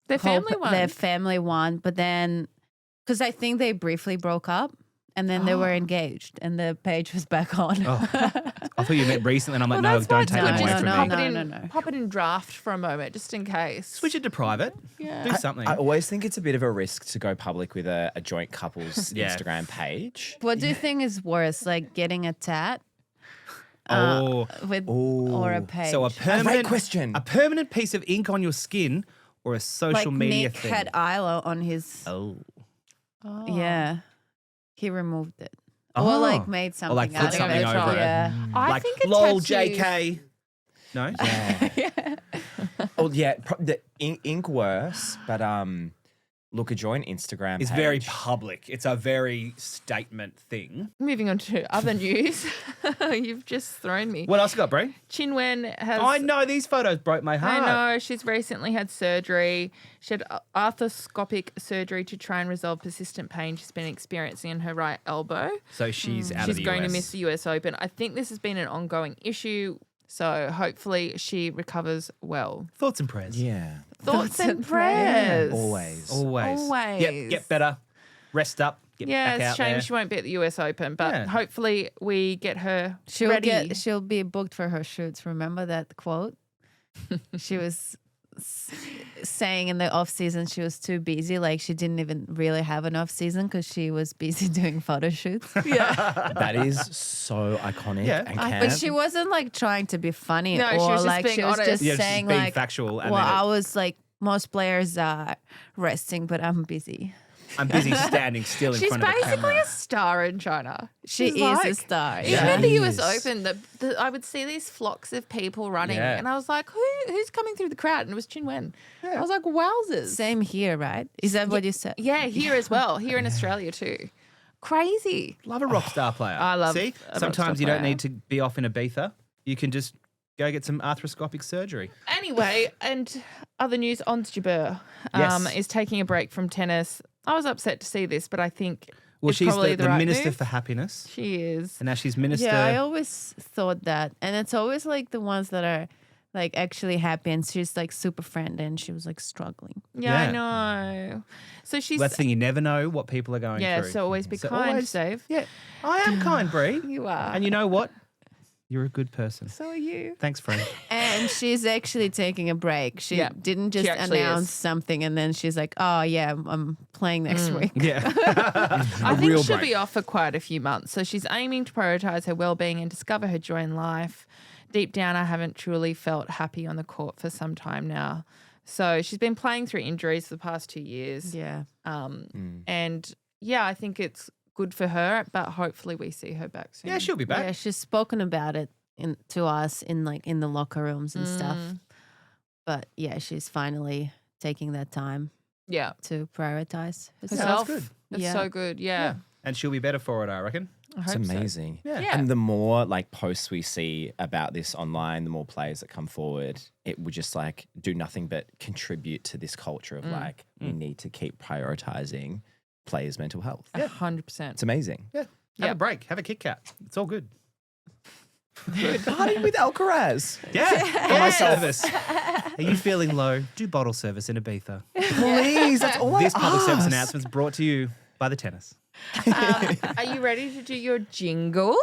Their
whole
family one.
Their family one, but then because I think they briefly broke up and then they were engaged and the page was back on.
I thought you meant recently, and I'm like,
well,
no,
that's why
don't
it's
take
good
that away
just
from
pop
me.
it in,
No.
pop it in draft for a moment, just in case.
Switch it to private.
Yeah.
Do something.
I always think it's a bit of a risk to go public with a joint couple's
Yeah.
Instagram page.
What do you think is worse, like getting a tat
oh,
or a page?
so a permanent
question.
a permanent piece of ink on your skin, or a social
like
media
Nick
thing.
had Isla on his.
Oh,
Yeah, he removed it.
Oh.
Or like made something
like
out
put
of
something
it.
over it.
Yeah.
I
like
think a
lol,
tattoo-
JK. No,
Oh yeah, the ink worse, but look, a joint Instagram
it's
page.
very public. It's a very statement thing.
Moving on to other news. You've just thrown me.
What else you got, Brie?
Qinwen has.
I know these photos broke my heart.
I know. She's recently had surgery. She had arthroscopic surgery to try and resolve persistent pain she's been experiencing in her right elbow.
So she's out of
She's
the
going
US.
to miss the US Open. I think this has been an ongoing issue. So hopefully she recovers well.
Thoughts and prayers.
Yeah.
Thoughts and prayers.
Always.
Always. Yep, get better. Rest up. Get
Yeah,
back
it's a
out
shame
there.
she won't be at the US Open, but
Yeah.
hopefully we get her ready.
She'll be booked for her shoots. Remember that quote? She was saying in the off season she was too busy. Like she didn't even really have an off season because she was busy doing photo shoots. Yeah,
That is so iconic.
Yeah.
And
but she wasn't like trying to be funny.
No,
or
she was just
like
being
she was
honest.
just
Yeah, she's
saying
being
like
factual. And
well,
then
I was like most players are resting, but I'm busy.
I'm busy standing still in
She's
front of the
basically
camera.
a star in China.
She
She's
is
like-
a star.
Even
Yeah.
at the US
Yes.
Open, I would see these flocks of people running,
Yeah.
and I was like, who's coming through the crowd? And it was Qinwen. I was like, wowzers.
Same here, right? Is that what you said?
Yeah, here as well. Here in Australia too. Crazy.
Love a rock star player.
I love
See,
a rock
sometimes
star
you don't
player.
need to be off in Ibiza. You can just go get some arthroscopic surgery.
Anyway, and other news, Ons Jabeur
Yes.
is taking a break from tennis. I was upset to see this, but I think
Well,
it's
she's
probably
the
right
minister
move.
for happiness,
She is.
and now she's minister.
Yeah, I always thought that. And it's always like the ones that are like actually happy and she's like super friendly and she was like struggling.
Yeah,
Yeah.
I know. So she's
That's the thing. You never know what people are going
yeah.
through.
So always be
So
kind,
always-
Dave.
Yeah, I am kind, Brie.
You are.
And you know what? You're a good person.
So are you.
Thanks, friend.
And she's actually taking a break. She
Yeah,
didn't just
she actually
announce
is.
something and then she's like, oh yeah, I'm playing next week.
Yeah.
I think
real
she'll
break.
be off for quite a few months. So she's aiming to prioritize her well-being and discover her joy in life. Deep down, I haven't truly felt happy on the court for some time now. So she's been playing through injuries for the past 2 years.
Yeah.
And yeah, I think it's good for her, but hopefully we see her back soon.
Yeah, she'll be back.
Yeah, she's spoken about it to us in the locker rooms and stuff. But yeah, she's finally taking that time
Yeah.
to prioritize herself.
Herself.
good.
That's
Yeah.
so good. Yeah.
And she'll be better for it, I reckon.
I
It's
hope so.
amazing.
Yeah.
Yeah.
And the more like posts we see about this online, the more players that come forward, it would just like do nothing but contribute to this culture of like we need to keep prioritizing players' mental health.
100%.
It's amazing.
Yeah. Have
Yep.
a break. Have a Kit Kat. It's all good.
Partying with Alcaraz.
Yeah.
For myself.
Service. Are you feeling low? Do bottle service in Ibiza.
Please, that's all
This
I
public service
ask.
announcement is brought to you by the tennis.
Are you ready to do your jingle?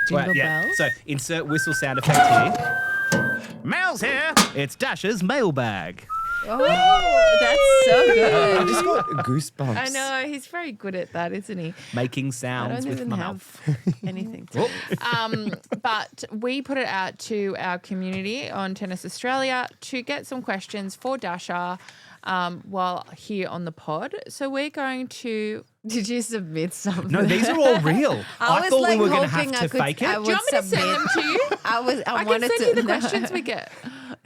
Jingle bells.
So insert whistle sound effect here. Mel's here. It's Dasha's mailbag.
Oh, that's so
I
good.
just got goosebumps.
I know, he's very good at that, isn't he?
Making
I
sounds
don't
with
even
my
have
mouth.
anything to
But we put it out to our community on Tennis Australia to get some questions for Dasha while here on the pod. So we're going to...
Did you submit something?
No, these are all real. I
was,
thought
like,
we were going to
hoping
have
I
to
could-
fake it.
I
Do you want me to send them to you?
I
I can
wanted
send
to
you the
no,
questions we get.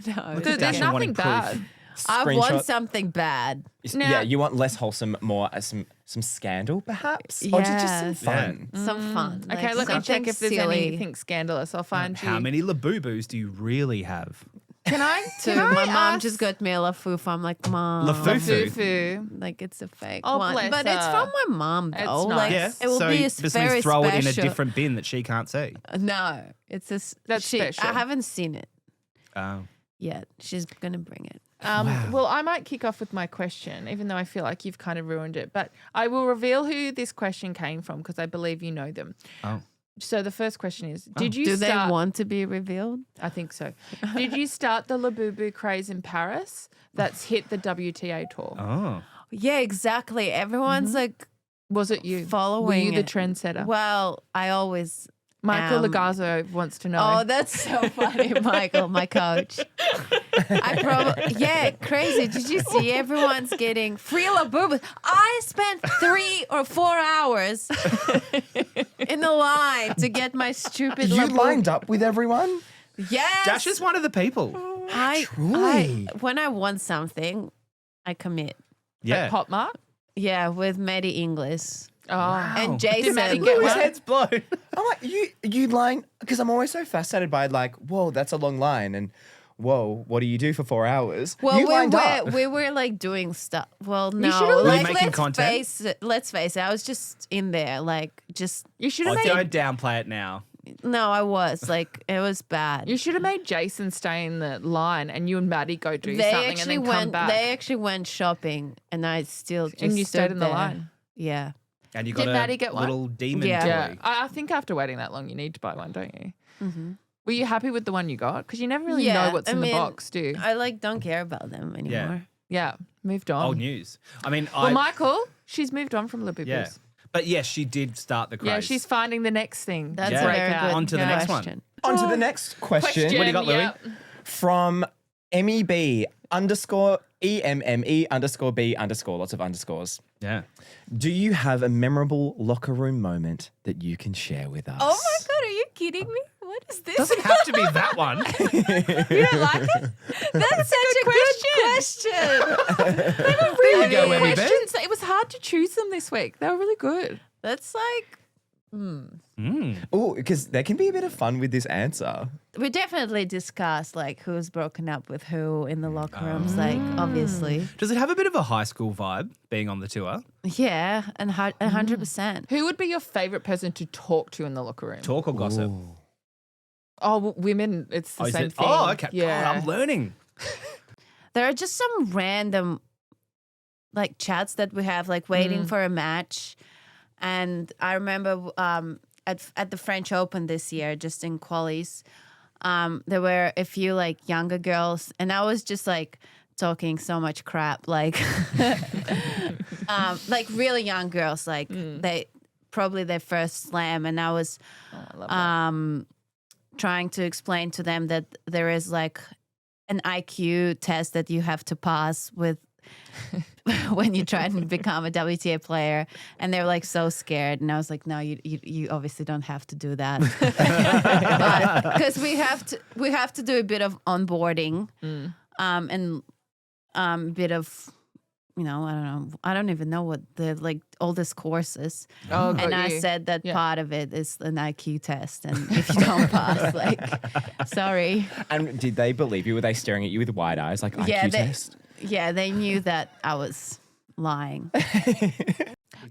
No,
There's
Dasha
nothing
wanting proof.
bad.
I
Screenshot.
want something bad.
Now-
Yeah, you want less wholesome, more some scandal, perhaps, or just some
Yes.
fun.
Some fun.
Okay,
like
let me check
something
if there's
silly.
anything scandalous. I'll find you.
How many laboo-boos do you really have?
Can I?
So
Can I
my mom
ask-
just got me a lafoof. I'm like, Mom.
Lafufu.
Fufu.
Like it's a fake
Oh,
one.
bless
But it's
her.
from my mom though.
It's
Like
nice.
it will
so
be
this means
very
throw
special.
it in a different bin that she can't see.
No, it's a
That's special.
I haven't seen it
Oh.
yet. She's gonna bring it.
Well, I might kick off with my question, even though I feel like you've kind of ruined it. But I will reveal who this question came from because I believe you know them.
Oh.
So the first question is, did you
Do
start...
they want to be revealed?
I think so. Did you start the Labubu craze in Paris that's hit the WTA Tour?
Oh.
Yeah, exactly. Everyone's like
Was it you?
following
Were you the
it.
trendsetter?
Well, I always.
Michael
am.
Lagazzo wants to know.
Oh, that's so funny, Michael, my coach. Yeah, crazy. Did you see everyone's getting free Labubu? I spent 3 or 4 hours in the line to get my stupid
You
Labubu.
lined up with everyone?
Yes.
Dasha's one of the people.
Truly?
When I want something, I commit.
Yeah.
Pop Mark?
Yeah, with Maddie Inglis.
Oh.
And
Did
Jason.
Maddie get
His
one?
head's blown.
I'm like, you line, because I'm always so fascinated by like, whoa, that's a long line. And whoa, what do you do for 4 hours?
Well,
you lined up.
we were like doing stuff. Well, no,
should've- Were you
like
making content?
let's face it. I was just in there, like just
You should have
Oh,
made
don't downplay it now.
No, I was like, it was bad.
You should have made Jason stay in the line and you and Maddie go do something and then come back.
They actually went shopping, and I still just
and you stayed
stood
in the
there.
line.
Yeah.
And you
Did
got
Maddie
a
get one?
little demon
Yeah.
toy.
Yeah. I think after waiting that long, you need to buy one, don't you?
Mm-hmm.
Were you happy with the one you got? Because you never really
Yeah,
know what's
I
in the
mean,
box, do you?
I don't care about them anymore.
Yeah. Moved on.
Old news. I mean,
Well, Michael, she's moved on from Libby
yeah.
Boost.
But yes, she did start the craze.
Yeah, she's finding the next thing.
That's
Yeah.
a very
Breakout.
good
On to the next one.
question.
On to the next question.
What do you got, Louis?
yeah.
From MEB_EMME_B_, lots of underscores.
Yeah.
Do you have a memorable locker room moment that you can share with us?
Oh my God, are you kidding me? What is this?
Doesn't have to be that one.
You don't like it?
That's such a good question.
There you go, Emmy B.
Questions. It was hard to choose them this week. They were really good.
That's like,
Oh, because there can be a bit of fun with this answer.
we definitely discussed like who's broken up with who in the locker rooms, like obviously.
Does it have a bit of a high school vibe being on the tour?
Yeah, and 100%.
Who would be your favourite person to talk to in the locker room?
Talk or gossip?
Oh, well, women, it's the
is
same
it?
thing.
Oh, okay.
Yeah.
God, I'm learning.
There are just some random like chats that we have like waiting for a match. And I remember at the French Open this year, just in qualies, there were a few like younger girls, and I was just like talking so much crap, like really young girls, like they probably their first slam, and I was trying to explain to them that there is like an IQ test that you have to pass with when you try and become a WTA player, and they're like so scared, and I was like, no, you obviously don't have to do that, because we have to do a bit of onboarding, and bit of, I don't even know what the like oldest course is.
Oh, got
and I
you.
said that
Yeah.
part of it is an IQ test, and if you don't pass, like, sorry.
And did they believe you? Were they staring at you with wide eyes like IQ test?
Yeah, they knew that I was lying.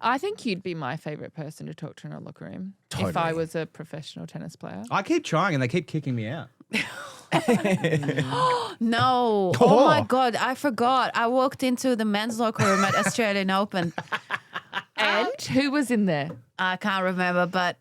I think you'd be my favourite person to talk to in a locker room if I was a professional tennis player.
I keep trying and they keep kicking me out.
No. Oh my God, I forgot. I walked into the men's locker room at Australian Open.
And who was in there?
I can't remember, but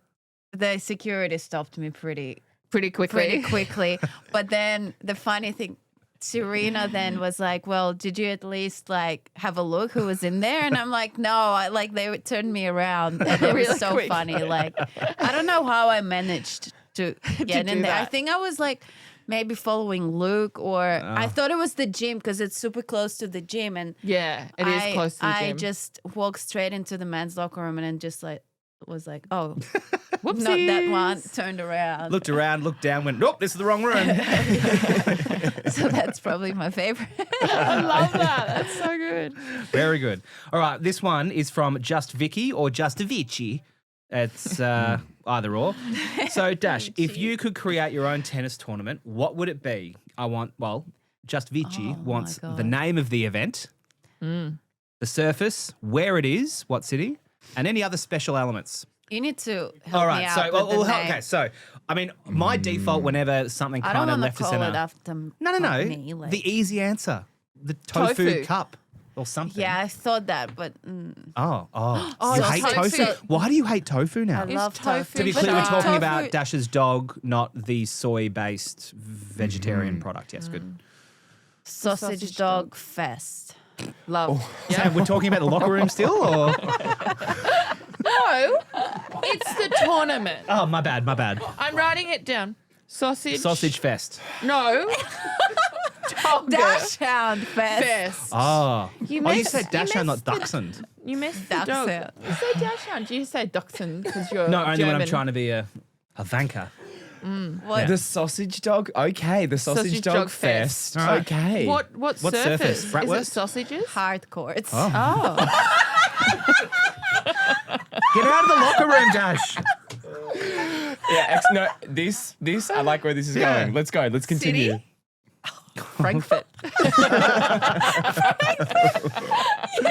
the security stopped me pretty quickly. But then the funny thing, Serena then was like, well, did you at least like have a look who was in there? And I'm like, no, they turned me around. And it was
Really
so
quick.
funny. Like, I don't know how I managed to get in
do
there. I
that.
think I was like maybe following Luke, or I thought it was the gym because it's super close to the gym. And
Yeah, it is close to the
I
gym.
just walked straight into the men's locker room and then just like was like, oh,
Whoopsies.
not that one. Turned around.
Looked around, looked down, went, nope, this is the wrong room.
So that's probably my favorite.
I love that. That's so good.
Very good. All right, this one is from Just Vicky or Just Vici. It's either or. So, Dash, if you could create your own tennis tournament, what would it be? Just Vici wants
God.
the name of the event, the surface, where it is, what city, and any other special elements.
You need to help
All
me
right,
out
so
with the name.
okay, so I mean, my default whenever something
I
kind
don't
of
want
left
to
to
call it
center.
after
No.
me. Like,
The easy answer, the tofu
Tofu.
cup or something.
yeah, I thought that, but
Oh,
Oh,
you
it's
hate
tofu.
tofu? Why do you hate tofu now?
I love tofu.
To be
But
clear, we're
like
talking
tofu-
about Dash's dog, not the soy-based vegetarian product. Yes, good.
sausage
Sausage
dog fest.
Love.
So we're talking about the locker room still, or?
No, it's the tournament.
Oh, my bad.
I'm writing it down.
Sausage fest.
No.
Dachshund fest.
Fest.
Oh, you
missed-
said
you
Dachshund, not
missed the-
Dachshund.
You missed the dog.
Dachshund.
You say Dachshund. You say Dachshund because you're
No, only when I'm
German.
trying to be a vanker.
What?
The sausage dog? Okay, the sausage, dog, fest.
All right.
Okay.
What
surface?
surface? Is it
Bratwurst?
sausages?
Hard courts.
Oh.
Get out of the locker room, Dash.
Yeah, no, this, I like where this is going. Let's go. Let's continue.
City? Frankfurt.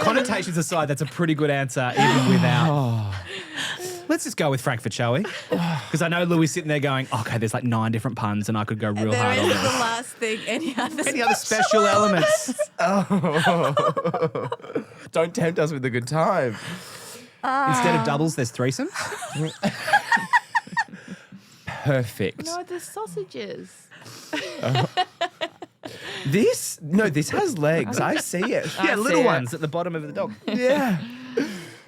Connotations aside, that's a pretty good answer, even without. Let's just go with Frankfurt, shall we? Because I know Louis sitting there going, okay, there's like 9 different puns and I could go real
There
hard on
is the
this.
last thing. Any other
Special elements?
Don't tempt us with a good time.
Instead of doubles, there's threesomes?
Perfect.
No, there's sausages.
This has legs. I see it.
Yeah,
see
little
it.
ones at the bottom of the dog.
Yeah.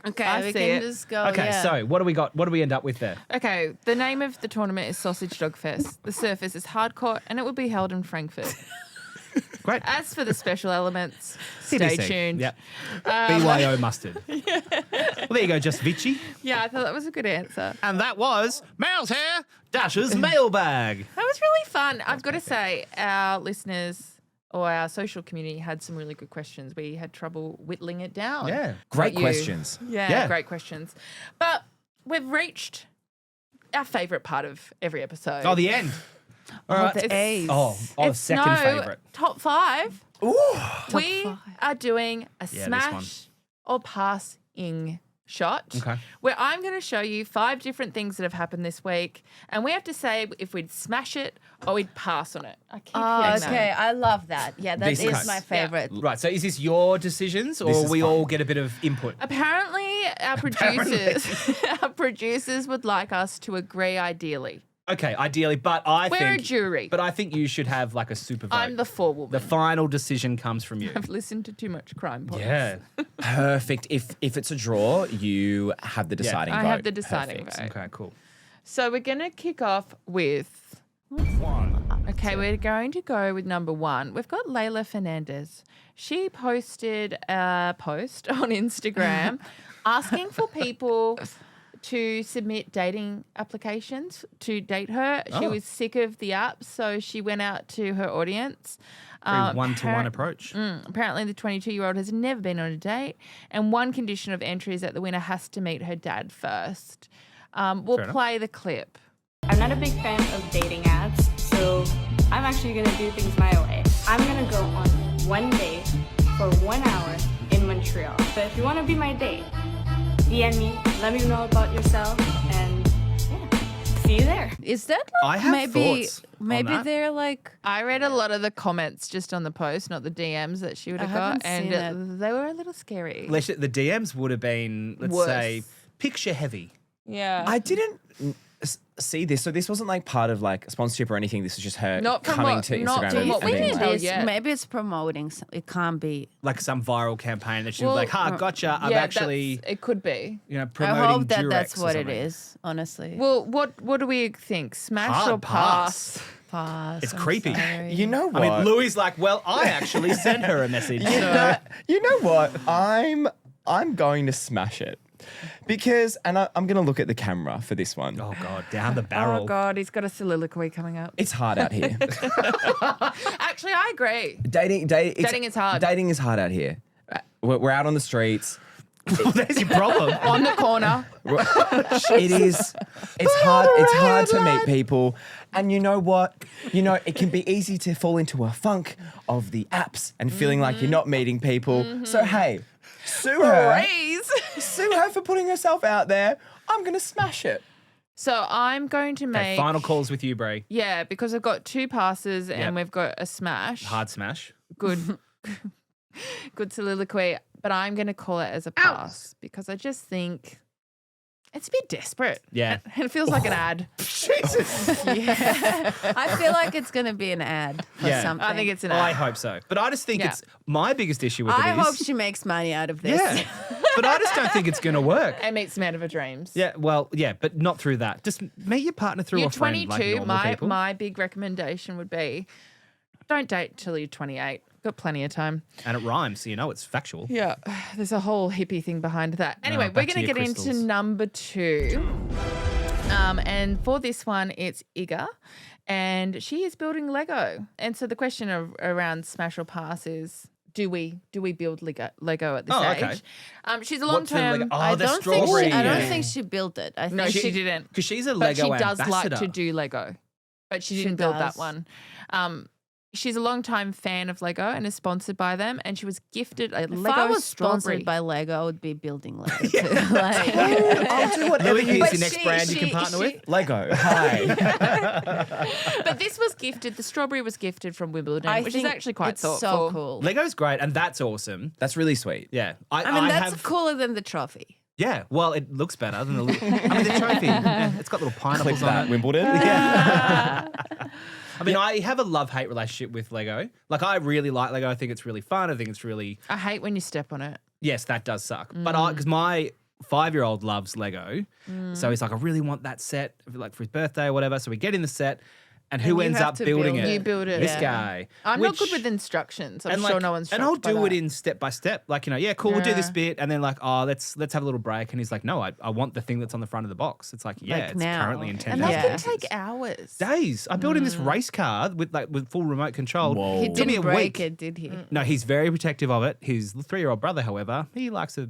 Okay,
I
we
see
can
it.
just go.
Okay,
yeah.
so what do we got? What do we end up with there?
Okay, the name of the tournament is Sausage Dog Fest. The surface is hardcourt and it will be held in Frankfurt.
Great.
As for the special elements, stay
TBC.
tuned.
Yep. BYO mustard. Well, there you go, just Vici.
Yeah, I thought that was a good answer.
And that was Mail's Hair, Dasha's Mailbag.
That was really fun. I've got to say, our listeners or our social community had some really good questions. We had trouble whittling it down.
Yeah.
Great
Not you.
questions.
Yeah, great questions. But we've reached our favourite part of every episode.
Oh, the end. All right.
The A's.
It's
second favourite.
Top 5.
Ooh.
We are doing a
Yeah, this
smash
one.
or passing shot.
Okay.
Where I'm going to show you 5 different things that have happened this week, and we have to say if we'd smash it or we'd pass on it. I keep
Oh,
hearing
okay.
that.
I love that. Yeah, that
This
is
case.
my favorite.
Right, so is this your decisions or
This is
we
fun.
all get a bit of input?
Apparently, our producers would like us to agree ideally.
Okay, ideally, but I
We're
think...
a jury.
But I think you should have like a super vote.
I'm the forewoman.
The final decision comes from you.
I've listened to too much crime podcasts.
Yeah.
Perfect. If it's a draw, you have the deciding vote.
I have the deciding
Perfect.
vote.
Okay, cool.
So we're going to kick off with... Okay, we're going to go with number 1. We've got Layla Fernandez. She posted a post on Instagram asking for people to submit dating applications to date her. She was sick of the apps, so she went out to her audience.
Very one-to-one approach.
Apparently, the 22-year-old has never been on a date, and one condition of entry is that the winner has to meet her dad first. We'll
Fair enough.
play the clip.
I'm not a big fan of dating apps, so I'm actually gonna do things my way. I'm gonna go on one date for 1 hour in Montreal. So if you wanna be my date, DM me, let me know about yourself, and yeah, see you there.
Is that
I
like
have
maybe
thoughts on that.
they're like
I read a lot of the comments just on the post, not the DMs that she would have
I
got,
haven't seen
and they were a little scary.
The DMs would have been, let's
Worse.
say, picture heavy.
Yeah.
I didn't see this, so this wasn't like part of like a sponsorship or anything. This was just her
Not from
coming
what-
to
not
Instagram
from
and
what we
being
can
like,
tell
it is.
yet.
Maybe it's promoting. It can't be.
Like some viral campaign that she
Well,
was like, ha, gotcha. I'm
yeah,
actually,
it could be.
promoting
I hope that
Durex
that's
or
what it
something.
is. Honestly,
Well, what do we think? Smash
Hard
or pass?
pass.
It's
I'm
creepy.
sorry.
you know what?
I mean, Louis like, well, I actually sent her a message.
You know what? I'm going to smash it because, and I'm going to look at the camera for this one.
Oh, God, down the barrel.
Oh God, he's got a soliloquy coming up.
It's hard out here.
Actually, I agree.
Dating
is hard.
Dating is hard out here. We're out on the streets.
There's your problem.
On the corner.
It is. It's hard. It's hard to meet people, and you know what? It can be easy to fall into a funk of the apps and feeling like you're not meeting people. So hey, sue her.
Praise.
Sue her for putting herself out there. I'm gonna smash it.
So I'm going to
Okay,
make
final calls with you, Brie.
Yeah, because I've got 2 passes and
Yep.
we've got a smash.
Hard smash.
Good. Good soliloquy. But I'm going to call it as a pass because I just think it's a bit desperate.
Yeah.
And it feels like an ad.
I feel like it's going to be an ad for
Yeah.
something.
I think it's an
I
ad.
hope so. But I just think
Yeah.
it's my biggest issue with
I
it is.
hope she makes money out of this.
Yeah. But I just don't think it's going to work.
It meets me out of her dreams.
Yeah, well, yeah, but not through that. Just meet your partner through
You're
a friend
22.
like normal people.
My big recommendation would be don't date till you're 28. Got plenty of time.
And it rhymes, so you know it's factual.
Yeah, there's a whole hippie thing behind that. Anyway, we're
back to
going to
your
get
crystals.
into number 2. And for this one, it's Iga. And she is building Lego. And so the question around smash or pass is, do we build Lego at this
Oh,
age?
okay.
She's a
What's the
long-term...
Lego- Oh,
I
the
don't think
strawberry.
I don't
Yeah.
think she built it. I think
No, she didn't.
Because she's a
But
Lego
she does
ambassador.
like to do Lego. But she
She
didn't build that
does.
one. she's a long-time fan of Lego and is sponsored by them. And she was gifted a
If
Lego
I was
strawberry.
sponsored by Lego, I would be building Lego too. Like,
I'll do whatever
Louis,
you
here's
But
your next
she-
brand you can
she-
partner
she-
with.
Lego. Hi.
But this was gifted. The strawberry was gifted from Wimbledon,
I
which is
think
actually quite
it's
thoughtful.
so cool.
Lego's great, and that's awesome.
That's really sweet.
Yeah.
I mean, that's
have,
cooler than the trophy.
Yeah, well, it looks better than the the trophy. Yeah, it's got little
Click
pineapples on
that,
it.
Wimbledon.
I mean, I have a love-hate relationship with Lego. Like, I really like Lego. I think it's really fun. I think it's really...
I hate when you step on it.
Yes, that does suck. But because my 5-year-old loves Lego, so he's like, I really want that set, like for his birthday or whatever. So we get in the set, and who
you
ends
have
up
to
building
build
it?
You build it.
This
Yeah.
guy.
I'm not good
Which-
with instructions. I'm
and
sure
like,
no one's
and I'll
shocked by
do it
that.
in step by step. Like, yeah, cool, we'll do this
Yeah.
bit, and then like, let's have a little break. And he's like, no, I want the thing that's on the front of the box. It's like, yeah,
Like
it's
now.
currently in 10,000
And that
Yeah.
can
pieces.
take hours.
Days. I built in this race car with full remote control.
Whoa.
He
It took me
didn't
a
break
week.
it, did he?
No, he's very protective of it. His 3-year-old brother, however, he likes to.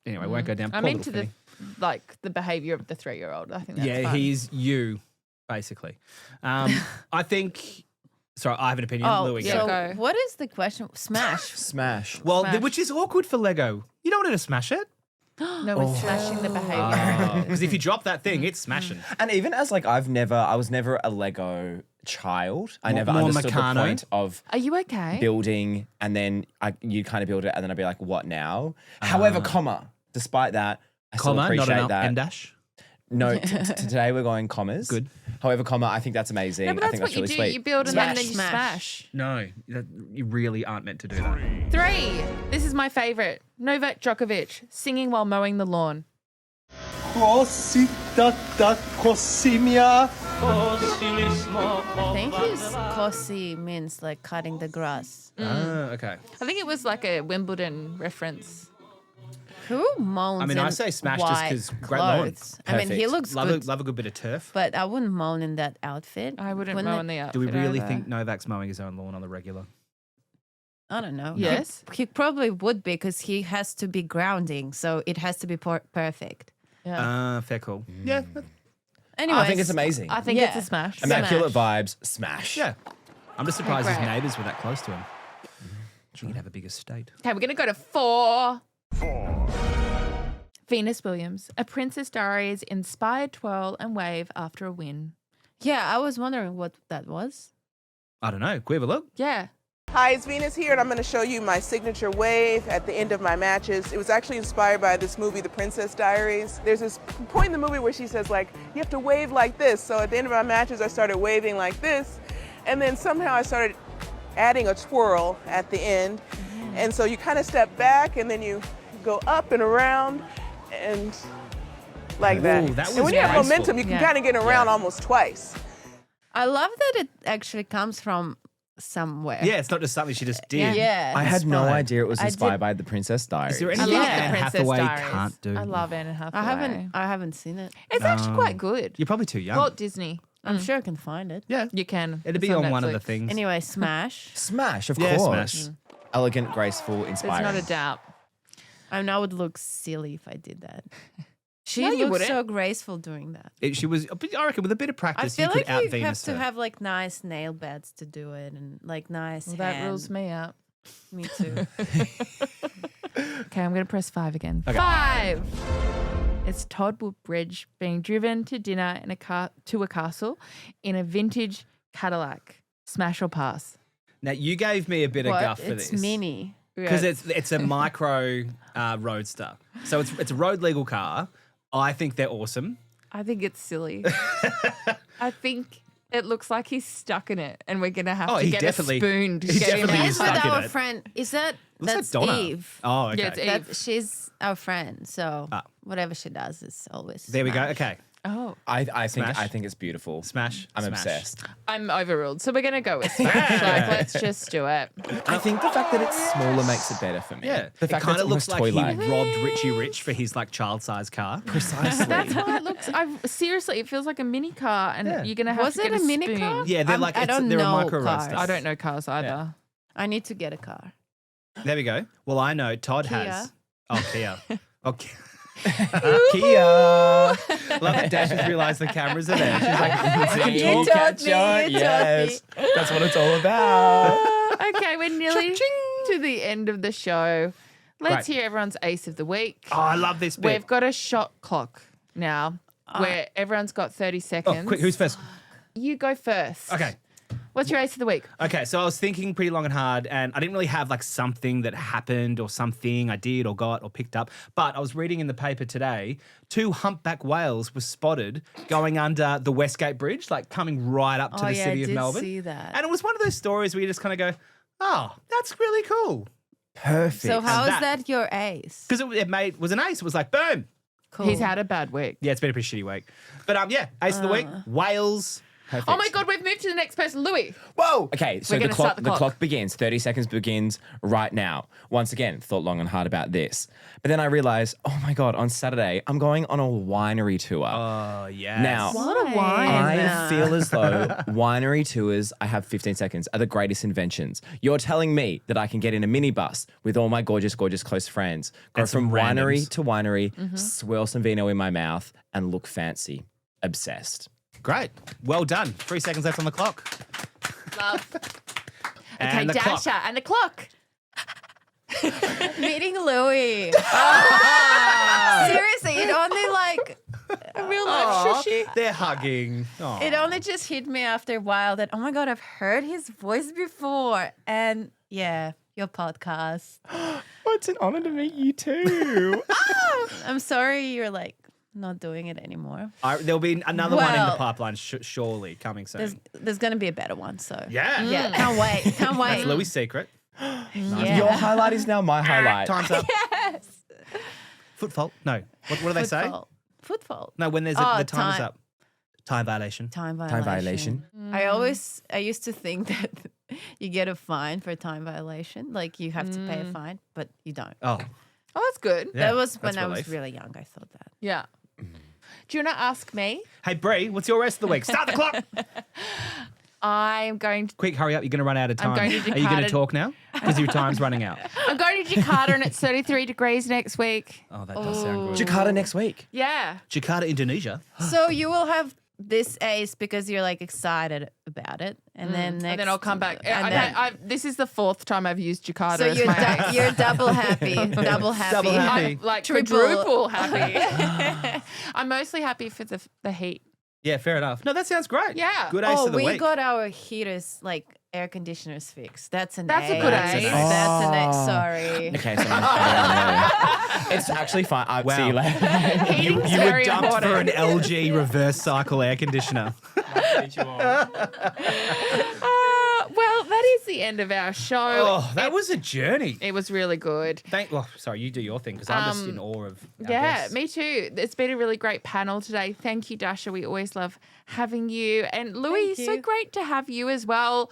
Anyway, won't go down.
I'm
Poor
into
little
the behavior of the 3-year-old. I think that's
yeah,
fun.
he's you, basically. I think. Sorry, I have an opinion.
Oh,
Louis,
so
go.
Go.
what is the question? Smash.
Smash.
Well,
Smash.
which is awkward for Lego. You don't want to smash it
No, we're smashing the behavior.
because if you drop that thing, it's smashing.
And even as like I was never a Lego child. I never
More
understood
Meccano?
the point of
Are you okay?
building and then you kind of build it and then I'd be like, what now? However, despite that, I still
Comma, not
appreciate
an
that.
M dash.
No, today we're going commas.
Good.
However, I think that's amazing.
No, but
I
that's
think
what
that's
you
really
do.
sweet.
You build and then you
Smash.
smash.
No, you really aren't meant to do that.
3. This is my favorite. Novak Djokovic singing while mowing the lawn.
I think his kosi means like cutting the grass.
Okay.
I think it was like a Wimbledon reference.
Who moans?
I mean,
in
I say smash just
white
'cause great lawn.
clothes? I mean, he
Perfect.
looks
Love
good,
a good bit of turf.
but I wouldn't moan in that outfit.
I wouldn't
Wouldn't
mow
it-
in the outfit.
Do we really
either.
think Novak's mowing his own lawn on the regular?
I don't know.
Yes.
He probably would because he has to be grounding, so it has to be perfect.
Yeah.
Fair call. Yeah.
Anyway,
I think it's amazing.
I think
Yeah.
it's a smash.
Immaculate vibes. Smash.
Yeah. I'm just surprised his
great.
neighbours were that close to him. He could have a bigger state.
Okay, we're going to go to 4. Venus Williams, a Princess Diaries inspired twirl and wave after a win.
Yeah, I was wondering what that was.
I don't know. Can we have a look?
Yeah.
Hi, it's Venus here, and I'm going to show you my signature wave at the end of my matches. It was actually inspired by this movie, The Princess Diaries. There's this point in the movie where she says, like, you have to wave like this. So at the end of my matches, I started waving like this, and then somehow I started adding a twirl at the end. And so you kind of step back, and then you go up and around, and like that.
Ooh, that
And
was
when you have
graceful.
momentum, you can
Yeah.
kind of get around almost twice.
I love that it actually comes from somewhere.
Yeah, it's not just something she just did.
Yeah.
I had no
Inspired.
idea it was
I
inspired
did-
by The Princess Diaries.
Is there
I
anything
love
Anne
the Princess
Hathaway
Diaries.
can't do?
I love Anne Hathaway.
I haven't seen it.
It's actually quite good.
You're probably too young.
Walt Disney.
I'm sure I can find it.
yeah.
You can.
It'd
It's
be on one of the
Netflix.
things.
Anyway, smash.
Smash, of
Yeah,
course.
smash.
Elegant, graceful,
There's
inspiring.
not a doubt.
I know I would look silly if I did that. She
No, you
looks
wouldn't.
so graceful doing that.
She was, I reckon, with a bit of
I
practice,
feel
you could
like
out
you
Venus
have to
her.
have like nice nail beds to do it and like nice
Well, that
hand.
rules me out.
Me too.
Okay, I'm going to press 5 again. 5. It's Todd Woodbridge being driven to dinner in to a castle in a vintage Cadillac. Smash or pass?
Now, you gave me a bit of
What?
guff for
It's
this.
mini.
Because it's a micro roadster. So it's a road legal car. I think they're awesome.
I think it's silly. I think it looks like he's stuck in it, and we're gonna have
Oh,
to
he
get
definitely-
a spoon to
he
get him
definitely
out.
is
Is that
stuck in
our
it.
friend? Is that
Looks
that's
like Donna.
Eve?
Oh, okay.
Yeah, it's Eve.
That, she's our friend, so
Ah.
whatever she does is always.
There we go.
smash.
Okay.
Oh,
I think
Smash.
I think it's beautiful.
Smash.
I'm
Smash.
obsessed.
I'm overruled, so we're gonna go with smash. Like, let's just do it.
I think the fact that it's smaller makes it better for me.
Yeah.
The
It
fact
kind
that
of looks
it's
like
almost
he
toy-like.
robbed Richie Rich for his like child-sized car.
Precisely.
That's why it looks. Seriously, it feels like a mini car, and
Yeah.
you're gonna have
Was
to
it
get
a mini
spoon.
car?
Yeah, they're like
I don't
they're
know
a micro
cars.
roadster.
I don't know cars either.
I need to get a car.
There we go. Well, I know Todd
Kia.
has. Oh, Kia. Okay. Kia. Love that Dasha's realised the cameras are there. She's like,
You taught me.
Yes, that's what it's all about.
Okay, we're nearly to the end of the show. Let's hear everyone's ace of the week.
oh, I love this bit.
We've got a shot clock now where everyone's got 30 seconds.
Oh, quick, who's first?
You go first.
Okay.
What's your ace of the week?
Okay, so I was thinking pretty long and hard, and I didn't really have like something that happened or something I did or got or picked up. But I was reading in the paper today, 2 humpback whales were spotted going under the Westgate Bridge, like coming right up to the city of Melbourne.
I did see that.
And it was one of those stories where you just kind of go, oh, that's really cool.
Perfect.
So how is
that-
that your ace?
Because it was an ace. It was like, boom.
Cool.
He's had a bad week.
Yeah, it's been a pretty shitty week. But yeah, ace of the week, Wales.
Perfect.
Oh my God, we've moved to the next person, Louis.
Whoa.
Okay, so
We're
the
gonna start
clock,
the
the
clock.
clock begins. 30 seconds begins right now. Once again, thought long and hard about this. But then I realized, oh my God, on Saturday, I'm going on a winery tour.
Oh, yes.
Now,
What a wine.
I feel as though winery tours, I have 15 seconds, are the greatest inventions. You're telling me that I can get in a minibus with all my gorgeous, gorgeous close friends, go
And some
from winery
randoms.
to winery, swirl some vino in my mouth, and look fancy. Obsessed.
Great. Well done. 3 seconds left on the clock.
Love.
And
Okay,
the
Dasha,
clock.
and the clock.
Meeting Louis. Seriously, it only like a real life
Aw,
shishi.
they're hugging. Aw.
It only just hit me after a while that, oh my God, I've heard his voice before. And yeah, your podcast.
Oh, it's an honor to meet you too.
I'm sorry you're like not doing it anymore.
There'll be another one in the
Well,
pipeline, surely, coming soon.
There's going to be a better one. So
Yeah.
yeah, can't wait. Can't wait.
That's Louis' secret.
Yeah.
Your highlight is now my highlight.
Time's up.
Yes.
Foot fault? No. What do they say?
Foot fault.
No, when there's
Oh,
the time's
time.
up. Time violation.
Time
Time
violation.
violation.
I used to think that you get a fine for a time violation. Like you have to pay a fine, but you don't.
Oh.
Oh, that's good.
Yeah,
That was when
that's
I was
relief.
really young. I thought that.
Yeah. Do you want to ask me?
Hey, Brie, what's your rest of the week? Start the clock.
I'm going to
Quick, hurry up. You're going to run out of time.
I'm going to
Are you going to
Jakarta.
talk now? Because your time's running out.
I'm going to Jakarta and it's 33 degrees next week.
Oh, that does sound good.
Jakarta next week.
Yeah.
Jakarta, Indonesia.
So you will have this ace because you're like excited about it, and then next,
And then I'll come back.
and then-
This is the 4th time I've used Jakarta
so
as
you're
my ace.
you're double happy, double happy.
Double happy.
I'm like
Triple.
quadruple happy. I'm mostly happy for the heat.
Yeah, fair enough. No, that sounds great.
Yeah.
Good ace
Oh,
of the
we
week.
got our heaters like air conditioners fixed. That's an
That's a
ace.
good
That's an
ace.
ace.
That's an ace.
Oh.
Sorry.
Okay, so I'm it's actually fine. I'll see you later.
Heating's
You were
very
dumped
important.
for an LG reverse cycle air conditioner.
Well, that is the end of our show.
Oh, that was a journey.
It was really good.
Sorry, you do your thing because I'm just in awe of our
Yeah,
guests.
me too. It's been a really great panel today. Thank you, Dasha. We always love having you. And Louis,
Thank
so
you.
great to have you as well.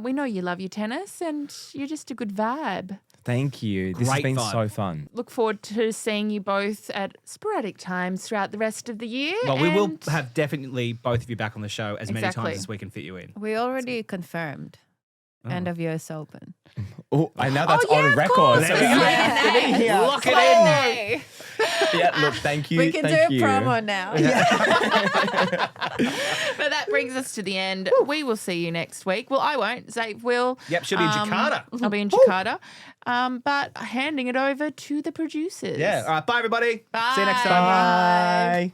We know you love your tennis and you're just a good vibe.
Thank you. This has
Great
been
vibe.
so fun.
Look forward to seeing you both at sporadic times throughout the rest of the year.
Well, we will
And-
have definitely both of you back on the show as many
Exactly.
times as we can fit you in.
We already confirmed.
Oh.
End of US Open.
Oh, I know that's
yeah,
on
of
record.
course.
So
There we
you
go.
have to be here.
Lock it in.
Hey.
Yeah, look, thank you.
We can
thank
do a
you.
promo now.
But that brings us to the end. We will see you next week. Well, I won't. Xave will.
Yep, she'll be in Jakarta.
I'll be in Jakarta. But handing it over to the producers.
Yeah. All right. Bye, everybody. See you next
Bye.
time.
Bye.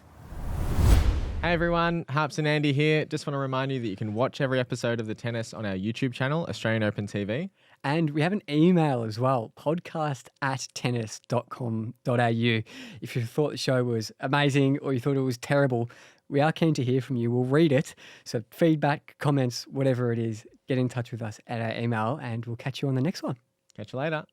Hey everyone, Harps and Andy here. Just want to remind you that you can watch every episode of The Tennis on our YouTube channel, Australian Open TV.
And we have an email as well, podcast@tennis.com.au. If you thought the show was amazing or you thought it was terrible, we are keen to hear from you. We'll read it. So feedback, comments, whatever it is, get in touch with us at our email and we'll catch you on the next one.
Catch you later.